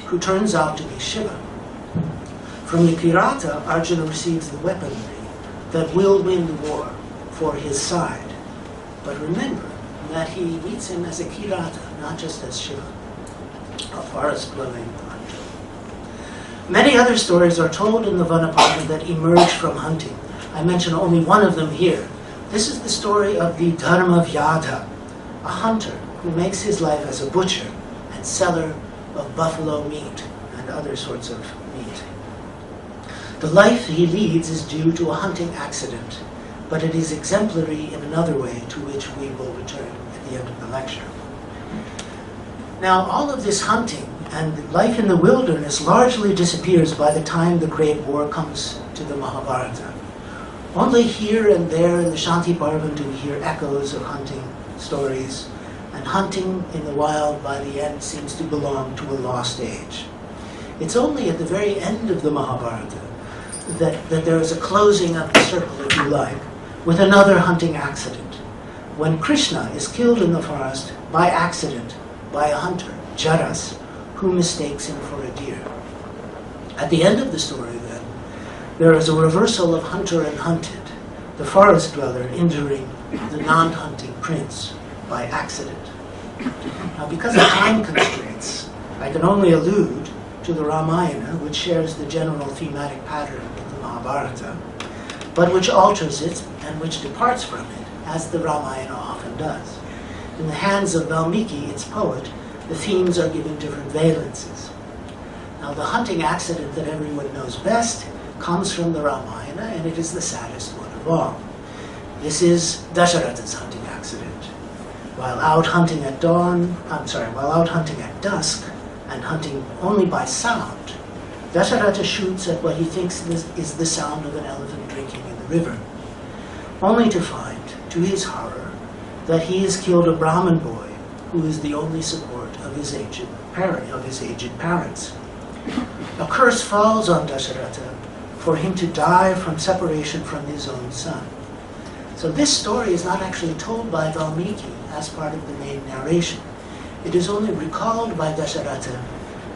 who turns out to be Shiva. From the Kirata, Arjuna receives the weaponry that will win the war for his side. But remember that he meets him as a Kirata, not just as Shiva, a forest-dwelling hunter. Many other stories are told in the Vanaparva that emerge from hunting. I mention only one of them here. This is the story of the Dharma Vyadha, a hunter who makes his life as a butcher and seller of buffalo meat and other sorts of meat. The life he leads is due to a hunting accident, but it is exemplary in another way to which we will return at the end of the lecture. Now, all of this hunting and life in the wilderness largely disappears by the time the Great War comes to the Mahabharata. Only here and there in the Shanti Parvan do we hear echoes of hunting stories, and hunting in the wild by the end seems to belong to a lost age. It's only at the very end of the Mahabharata that there is a closing of the circle, if you like, with another hunting accident, when Krishna is killed in the forest by accident by a hunter, Jaras, who mistakes him for a deer. At the end of the story, then, there is a reversal of hunter and hunted, the forest dweller injuring the non-hunting prince by accident. Now, because of time constraints, I can only allude to the Ramayana, which shares the general thematic pattern with the Mahabharata, but which alters it and which departs from it, as the Ramayana often does. In the hands of Valmiki, its poet, the themes are given different valences. Now, the hunting accident that everyone knows best comes from the Ramayana, and it is the saddest one of all. This is Dasharatha's hunting accident. While out hunting at dusk, and hunting only by sound, Dasharatha shoots at what he thinks is the sound of an elephant drinking in the river, only to find, to his horror, that he has killed a Brahmin boy who is the only support of his aged parents. A curse falls on Dasharatha for him to die from separation from his own son. So this story is not actually told by Valmiki as part of the main narration. It is only recalled by Dasharatha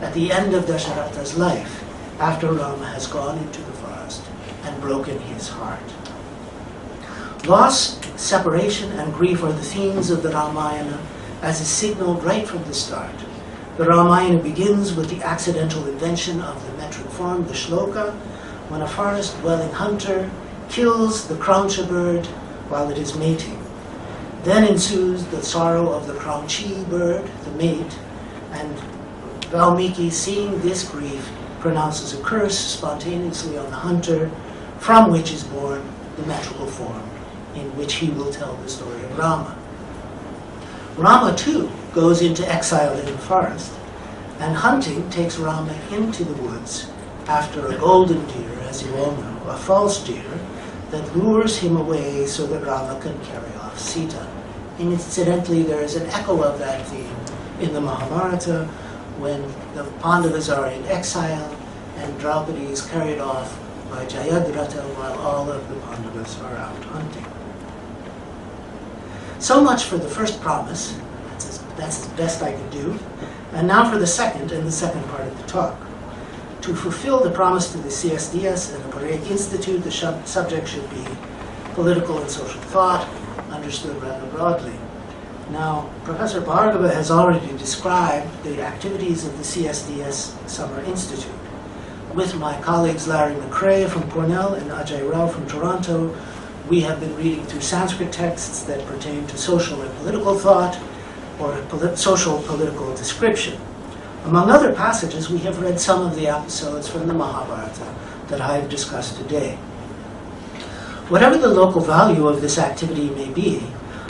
at the end of Dasharatha's life, after Rama has gone into the forest and broken his heart. Loss, separation, and grief are the themes of the Ramayana, as is signaled right from the start. The Ramayana begins with the accidental invention of the metric form, the shloka, when a forest-dwelling hunter kills the crauncha bird while it is mating. Then ensues the sorrow of the craunchi bird, the mate, and Valmiki, seeing this grief, pronounces a curse spontaneously on the hunter, from which is born the metrical form in which he will tell the story of Rama. Rama, too, goes into exile in the forest, and hunting takes Rama into the woods after a golden deer, as you all know, a false deer, that lures him away so that Rama can carry off Sita. And incidentally, there is an echo of that theme in the Mahabharata when the Pandavas are in exile and Draupadi is carried off by Jayadratha while all of the Pandavas are out hunting. So much for the first promise. That's as best I could do. And now for the second part of the talk. To fulfill the promise to the CSDS and the Parekh Institute, the subject should be political and social thought, understood rather broadly. Now, Professor Bhargava has already described the activities of the CSDS Summer Institute. With my colleagues Larry McCrae from Cornell and Ajay Rao from Toronto, we have been reading through Sanskrit texts that pertain to social and political thought, or social political description. Among other passages, we have read some of the episodes from the Mahabharata that I have discussed today. Whatever the local value of this activity may be,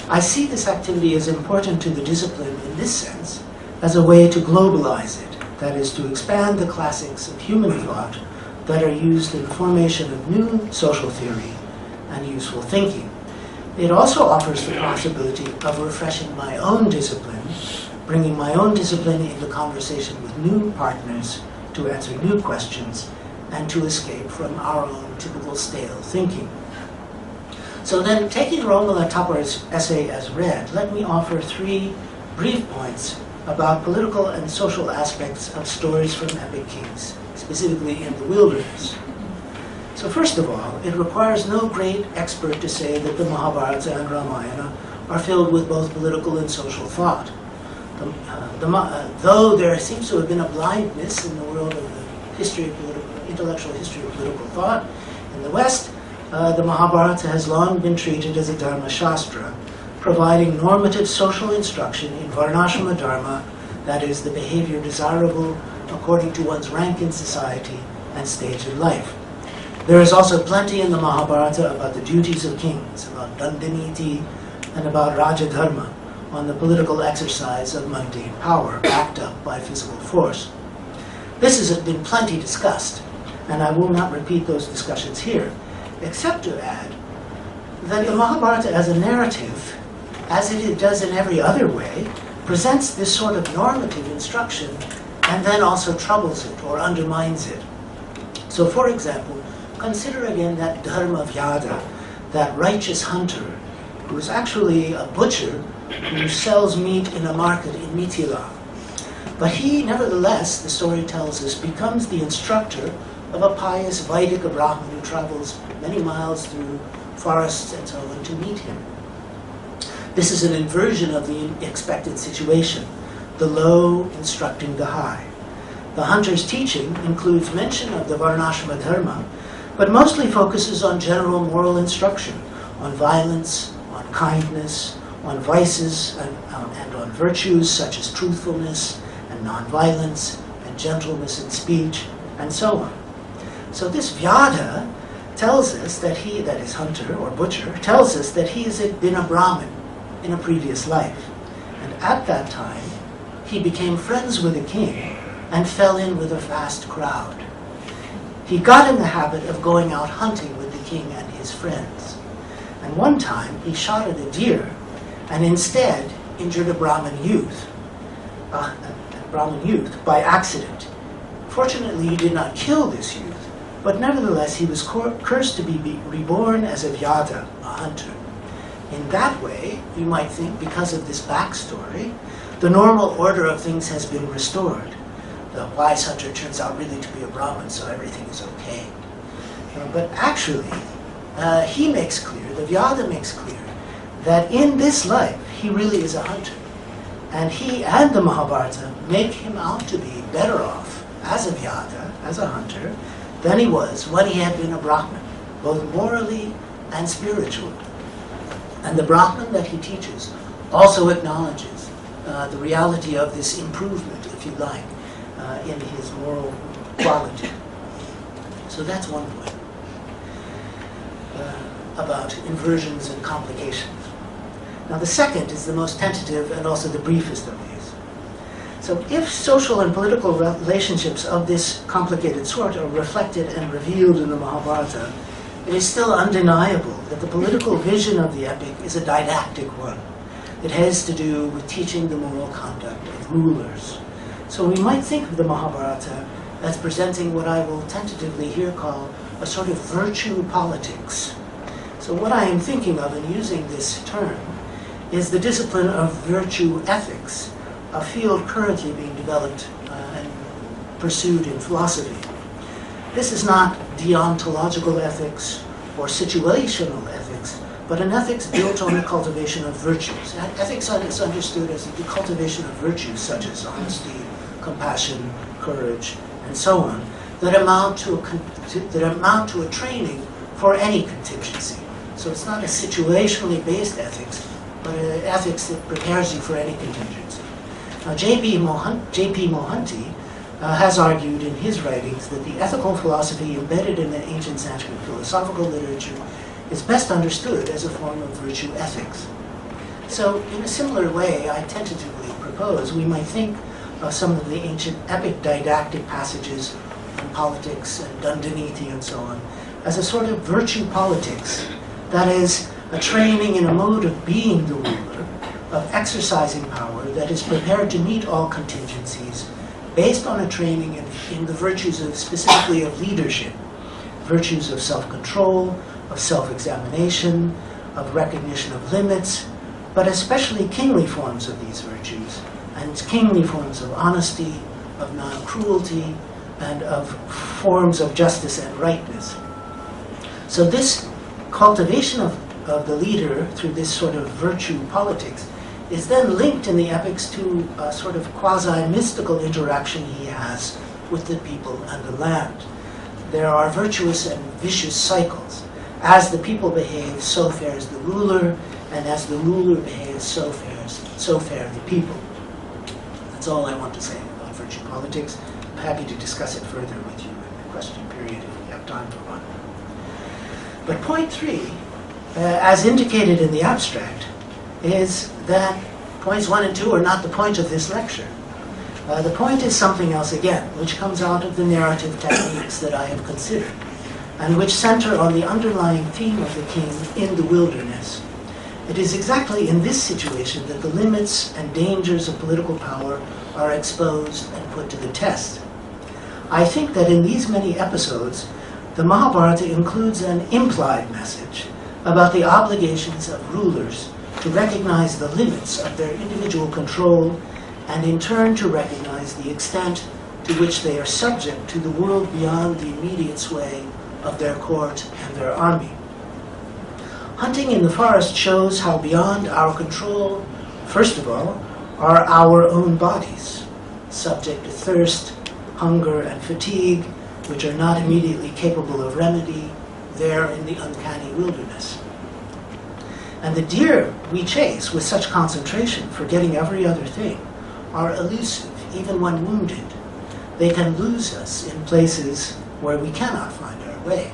I see this activity as important to the discipline in this sense, as a way to globalize it, that is, to expand the classics of human thought that are used in the formation of new social theory and useful thinking. It also offers the possibility of refreshing my own discipline, bringing my own discipline into conversation with new partners to answer new questions and to escape from our own typical stale thinking. So then, taking Romila Thapar's essay as read, let me offer 3 brief points about political and social aspects of stories from epic kings, specifically in the wilderness. So first of all, it requires no great expert to say that the Mahabharata and Ramayana are filled with both political and social thought. Though there seems to have been a blindness in the world of the intellectual history of political thought in the West, the Mahabharata has long been treated as a Dharma Shastra, providing normative social instruction in Varnashrama Dharma, that is, the behavior desirable according to one's rank in society and stage in life. There is also plenty in the Mahabharata about the duties of kings, about Dandaniti, and about Raja Dharma, on the political exercise of mundane power, backed up by physical force. This has been plenty discussed, and I will not repeat those discussions here, except to add that the Mahabharata as a narrative, as it does in every other way, presents this sort of normative instruction and then also troubles it or undermines it. So, for example, consider again that Dharma Vyada, that righteous hunter, who is actually a butcher who sells meat in a market in Mithila. But he, nevertheless, the story tells us, becomes the instructor of a pious Vaidika Brahmin who travels many miles through forests and so on to meet him. This is an inversion of the expected situation, the low instructing the high. The hunter's teaching includes mention of the Varnashrama Dharma, but mostly focuses on general moral instruction, on violence, on kindness, on vices, and on virtues such as truthfulness and nonviolence and gentleness in speech, and so on. So this Vyada tells us that he, that is hunter or butcher, tells us that he has been a Brahmin in a previous life. And at that time, he became friends with a king and fell in with a vast crowd. He got in the habit of going out hunting with the king and his friends. And one time, he shot at a deer and instead injured a Brahmin youth by accident. Fortunately, he did not kill this youth, but nevertheless he was cursed to be reborn as a Vyada, a hunter. In that way, you might think, because of this backstory, the normal order of things has been restored. The wise hunter turns out really to be a Brahmin, so everything is okay. But actually, he makes clear, the Vyada makes clear, that in this life, he really is a hunter. And he and the Mahabharata make him out to be better off as a Vyada, as a hunter, than he was when he had been a Brahmin, both morally and spiritually. And the Brahmin that he teaches also acknowledges the reality of this improvement, if you like, in his moral quality. So that's one point about inversions and complications. Now the second is the most tentative and also the briefest of these. So if social and political relationships of this complicated sort are reflected and revealed in the Mahabharata, it is still undeniable that the political vision of the epic is a didactic one. It has to do with teaching the moral conduct of rulers. So we might think of the Mahabharata as presenting what I will tentatively here call a sort of virtue politics. So what I am thinking of in using this term is the discipline of virtue ethics, a field currently being developed and pursued in philosophy. This is not deontological ethics or situational ethics, but an ethics built on the cultivation of virtues. Ethics is understood as the cultivation of virtues such as honesty, compassion, courage, and so on, that amount to a training for any contingency. So it's not a situationally based ethics, but an ethics that prepares you for any contingency. Now, J.P. Mohanty has argued in his writings that the ethical philosophy embedded in the ancient Sanskrit philosophical literature is best understood as a form of virtue ethics. So, in a similar way, I tentatively propose we might think of some of the ancient epic didactic passages on politics and Dandaniti and so on as a sort of virtue politics, that is, a training in a mode of being the ruler, of exercising power that is prepared to meet all contingencies, based on a training in the virtues of, specifically of leadership, virtues of self-control, of self-examination, of recognition of limits, but especially kingly forms of these virtues, and kingly forms of honesty, of non-cruelty, and of forms of justice and rightness. So this cultivation of the leader through this sort of virtue politics is then linked in the epics to a sort of quasi-mystical interaction he has with the people and the land. There are virtuous and vicious cycles. As the people behave, so fares the ruler, and as the ruler behaves, so fare the people. That's all I want to say about virtue politics. I'm happy to discuss it further with you in the question period if we have time for one. But point 3, as indicated in the abstract, is that points 1 and 2 are not the point of this lecture. The point is something else again, which comes out of the narrative techniques that I have considered, and which center on the underlying theme of the king in the wilderness. It is exactly in this situation that the limits and dangers of political power are exposed and put to the test. I think that in these many episodes, the Mahabharata includes an implied message about the obligations of rulers to recognize the limits of their individual control and in turn to recognize the extent to which they are subject to the world beyond the immediate sway of their court and their army. Hunting in the forest shows how beyond our control, first of all, are our own bodies, subject to thirst, hunger, and fatigue, which are not immediately capable of remedy there in the uncanny wilderness. And the deer we chase with such concentration, forgetting every other thing, are elusive even when wounded. they can lose us in places where we cannot find our way.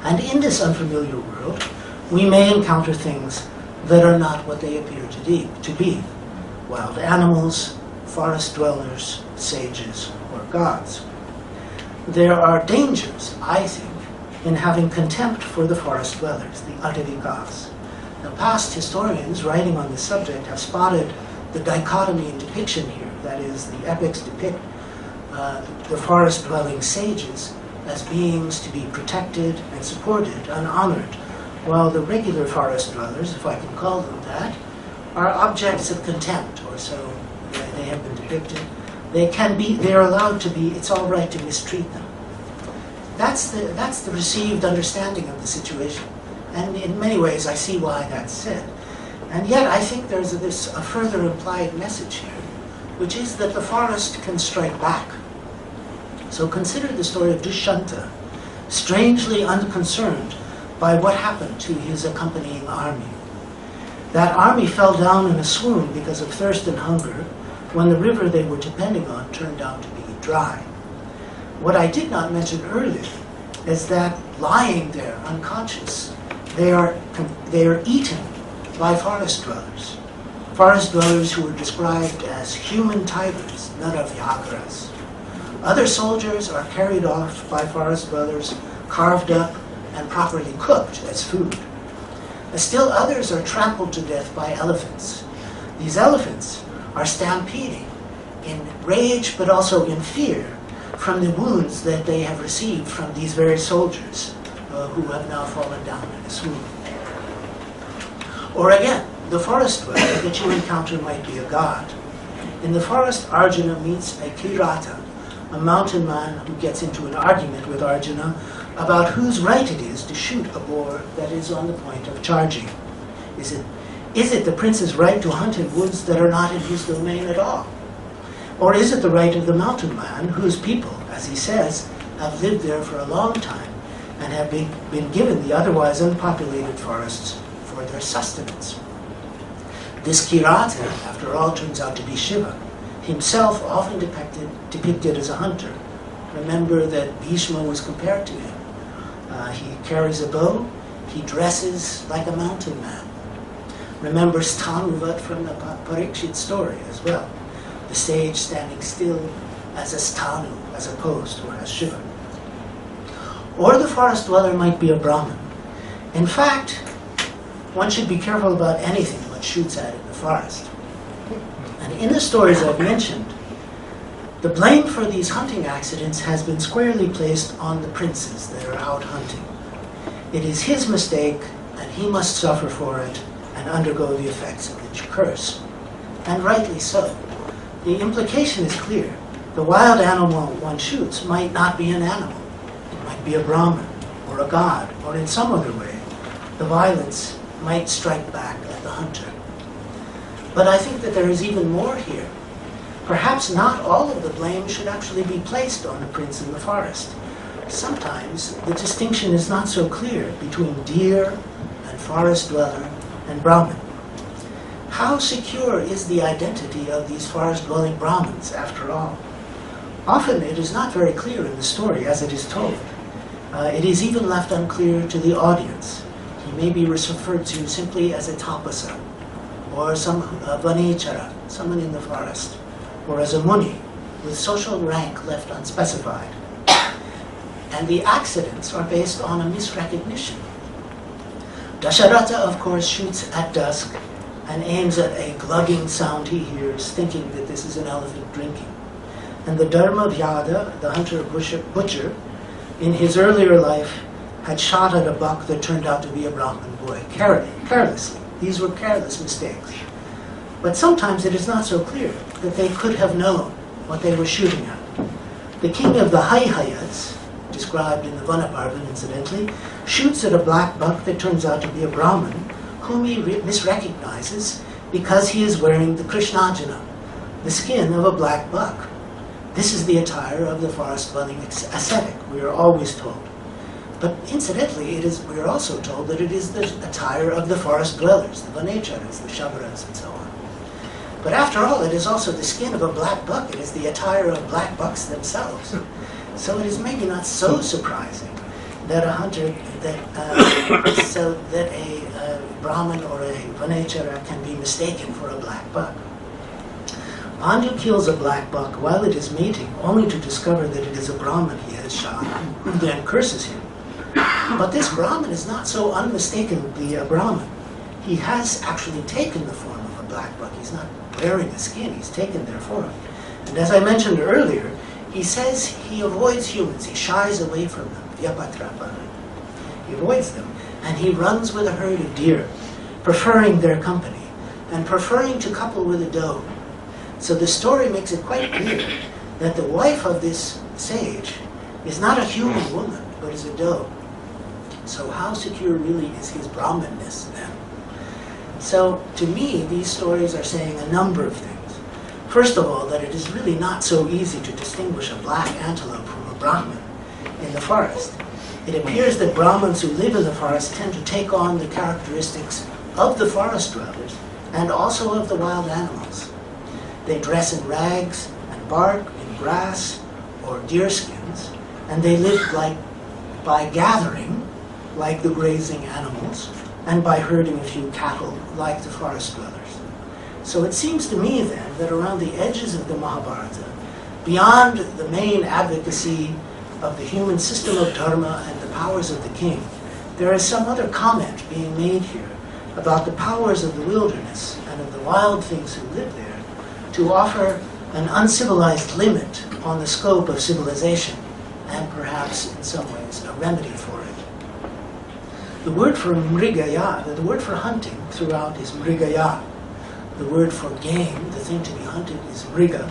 And in this unfamiliar world, we may encounter things that are not what they appear to be. Wild animals, forest dwellers, sages, or gods. There are dangers, I think, in having contempt for the forest dwellers, the Atavikas. Now, past historians writing on this subject have spotted the dichotomy in depiction here. That is, the epics depict the forest-dwelling sages as beings to be protected and supported and honored, while the regular forest dwellers, if I can call them that, are objects of contempt, or so they have been depicted. They are allowed to be, it's all right to mistreat them. That's the received understanding of the situation. And in many ways, I see why that's said. And yet, I think there's a further implied message here, which is that the forest can strike back. So consider the story of Dushyanta, strangely unconcerned by what happened to his accompanying army. That army fell down in a swoon because of thirst and hunger when the river they were depending on turned out to be dry. What I did not mention earlier is that lying there unconscious, they are eaten by forest dwellers who were described as human tigers, Naravyaghras. Other soldiers are carried off by forest dwellers, carved up and properly cooked as food. Still others are trampled to death by elephants. These elephants are stampeding in rage but also in fear from the wounds that they have received from these very soldiers who have now fallen down in a swoon. Or again, the forest dweller that you encounter might be a god. In the forest, Arjuna meets a Kirata, a mountain man who gets into an argument with Arjuna about whose right it is to shoot a boar that is on the point of charging. Is it the prince's right to hunt in woods that are not in his domain at all? Or is it the right of the mountain man, whose people, as he says, have lived there for a long time and have been given the otherwise unpopulated forests for their sustenance? This Kirata, after all, turns out to be Shiva, himself often depicted as a hunter. Remember that Bhishma was compared to him. He carries a bow, he dresses like a mountain man. Remember Stanuvat from the Parekh story as well. The sage standing still as a Stanu, as a post, or as Shiva. Or the forest dweller might be a Brahmin. In fact, one should be careful about anything one shoots at in the forest. And in the stories I've mentioned, the blame for these hunting accidents has been squarely placed on the princes that are out hunting. It is his mistake, and he must suffer for it and undergo the effects of the curse. And rightly so. The implication is clear. The wild animal one shoots might not be an animal. It might be a Brahmin, or a god, or in some other way. The violence might strike back at the hunter. But I think that there is even more here. Perhaps not all of the blame should actually be placed on the prince in the forest. Sometimes the distinction is not so clear between deer and forest dweller and Brahmin. How secure is the identity of these forest-dwelling Brahmins, after all? Often it is not very clear in the story as it is told. It is even left unclear to the audience. He may be referred to simply as a tapasa, or some vanechara, someone in the forest, or as a muni, with social rank left unspecified. And the accidents are based on a misrecognition. Dasharatha, of course, shoots at dusk and aims at a glugging sound he hears, thinking that this is an elephant drinking. And the Dharmavyada, the hunter-butcher, in his earlier life, had shot at a buck that turned out to be a Brahmin boy, carelessly. These were careless mistakes. But sometimes it is not so clear that they could have known what they were shooting at. The king of the Haihayas, described in the Vanaparvan incidentally, shoots at a black buck that turns out to be a Brahmin, whom he misrecognizes because he is wearing the Krishnajana, the skin of a black buck. This is the attire of the forest-dwelling ascetic, we are always told. But incidentally, we are also told that it is the attire of the forest dwellers, the Vanecharas, the Shabras, and so on. But after all, it is also the skin of a black buck. It is the attire of black bucks themselves. So it is maybe not so surprising that a hunter, that a Brahmin or a Vanechara can be mistaken for a black buck. Pandu kills a black buck while it is mating, only to discover that it is a Brahmin he has shot, who then curses him. But this Brahmin is not so unmistakably a Brahmin. He has actually taken the form of a black buck. He's not wearing a skin, he's taken their form. And as I mentioned earlier, he says he avoids humans, he shies away from them, vyapatrapa. He avoids them, and he runs with a herd of deer, preferring their company, and preferring to couple with a doe. So the story makes it quite clear that the wife of this sage is not a human woman, but is a doe. So how secure really is his Brahmanness then? So to me, these stories are saying a number of things. First of all, that it is really not so easy to distinguish a black antelope from a Brahmin in the forest. It appears that Brahmins who live in the forest tend to take on the characteristics of the forest dwellers and also of the wild animals. They dress in rags and bark, in grass or deer skins, and they live by gathering, like the grazing animals, and by herding a few cattle, like the forest dwellers. So it seems to me then that around the edges of the Mahabharata, beyond the main advocacy of the human system of dharma and the powers of the king, there is some other comment being made here about the powers of the wilderness and of the wild things who live there, to offer an uncivilized limit on the scope of civilization, and perhaps in some ways a remedy for it. The word for mrigaya, the word for hunting throughout is mrigaya. The word for game, the thing to be hunted, is mriga,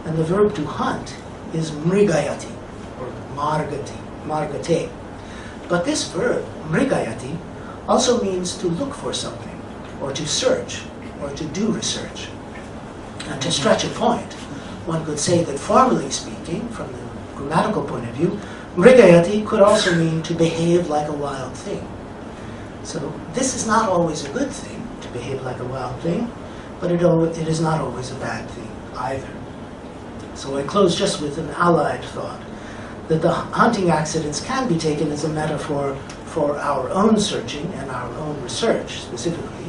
and the verb to hunt is mrigayati, or margate. But this verb, mrigayati, also means to look for something, or to search, or to do research. And to stretch a point, one could say that formally speaking, from the grammatical point of view, mrigayati could also mean to behave like a wild thing. So this is not always a good thing, to behave like a wild thing, but it is not always a bad thing either. So I close just with an allied thought, that the hunting accidents can be taken as a metaphor for our own searching and our own research specifically.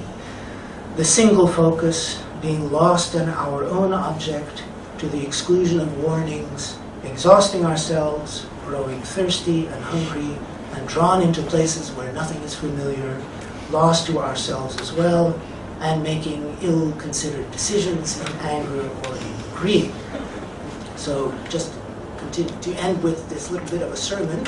The single focus being lost in our own object to the exclusion of warnings, exhausting ourselves, growing thirsty and hungry, and drawn into places where nothing is familiar, lost to ourselves as well, and making ill-considered decisions in anger or in greed. So just to end with this little bit of a sermon,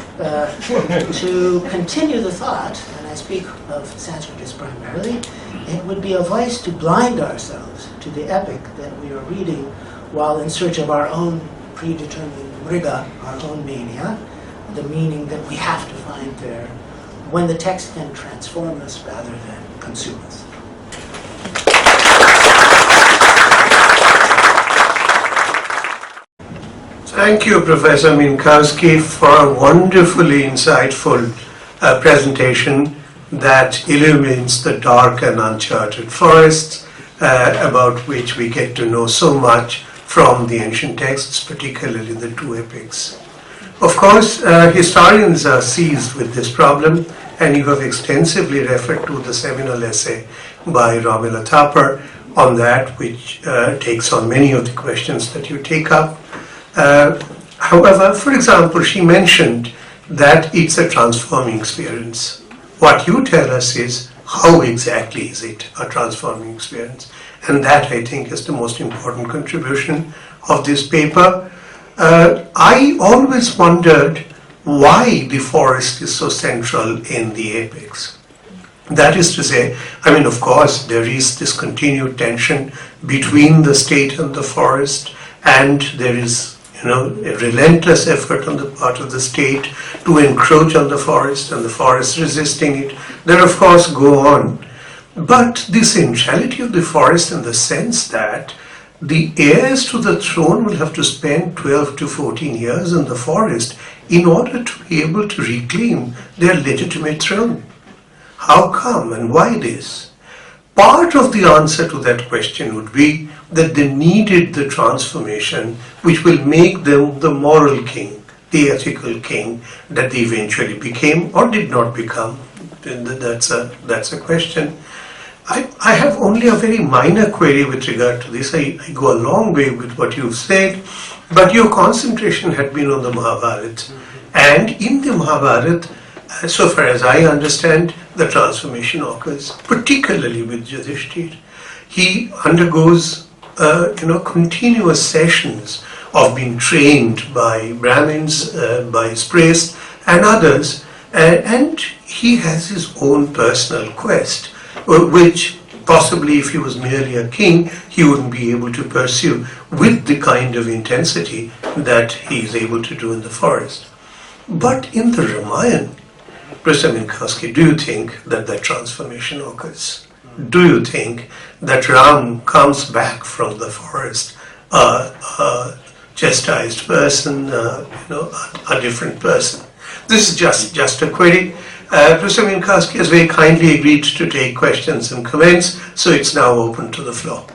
to continue the thought, and I speak of Sanskrit primarily, it would be a vice to blind ourselves to the epic that we are reading while in search of our own predetermined mriga, our own mania, the meaning that we have to find there, when the text can transform us rather than consume us. Thank you, Professor Minkowski, for a wonderfully insightful presentation that illuminates the dark and uncharted forests about which we get to know so much from the ancient texts, particularly the two epics. Of course, historians are seized with this problem, and you have extensively referred to the seminal essay by Romila Thapar on that, which takes on many of the questions that you take up. However, for example, she mentioned that it's a transforming experience. What you tell us is, how exactly is it a transforming experience? And that, I think, is the most important contribution of this paper. I always wondered why the forest is so central in the epics. That is to say, I mean, of course, there is this continued tension between the state and the forest, and there is, a relentless effort on the part of the state to encroach on the forest, and the forest resisting it. That, of course, go on. But the centrality of the forest, in the sense that the heirs to the throne will have to spend 12 to 14 years in the forest in order to be able to reclaim their legitimate throne. How come and why this? part of the answer to that question would be that they needed the transformation which will make them the moral king, the ethical king that they eventually became or did not become. That's a question. I have only a very minor query with regard to this. I go a long way with what you've said, but your concentration had been on the Mahabharata. And in the Mahabharata, so far as I understand, the transformation occurs, particularly with Yudhishthir. He undergoes continuous sessions of being trained by Brahmins, by his priests and others, and he has his own personal quest, which possibly if he was merely a king, he wouldn't be able to pursue with the kind of intensity that he is able to do in the forest. But in the Ramayana, Professor Minkowski, do you think that transformation occurs? Do you think that Ram comes back from the forest a chastised person, a different person? This is just a query. Professor Minkowski has very kindly agreed to take questions and comments, so it's now open to the floor.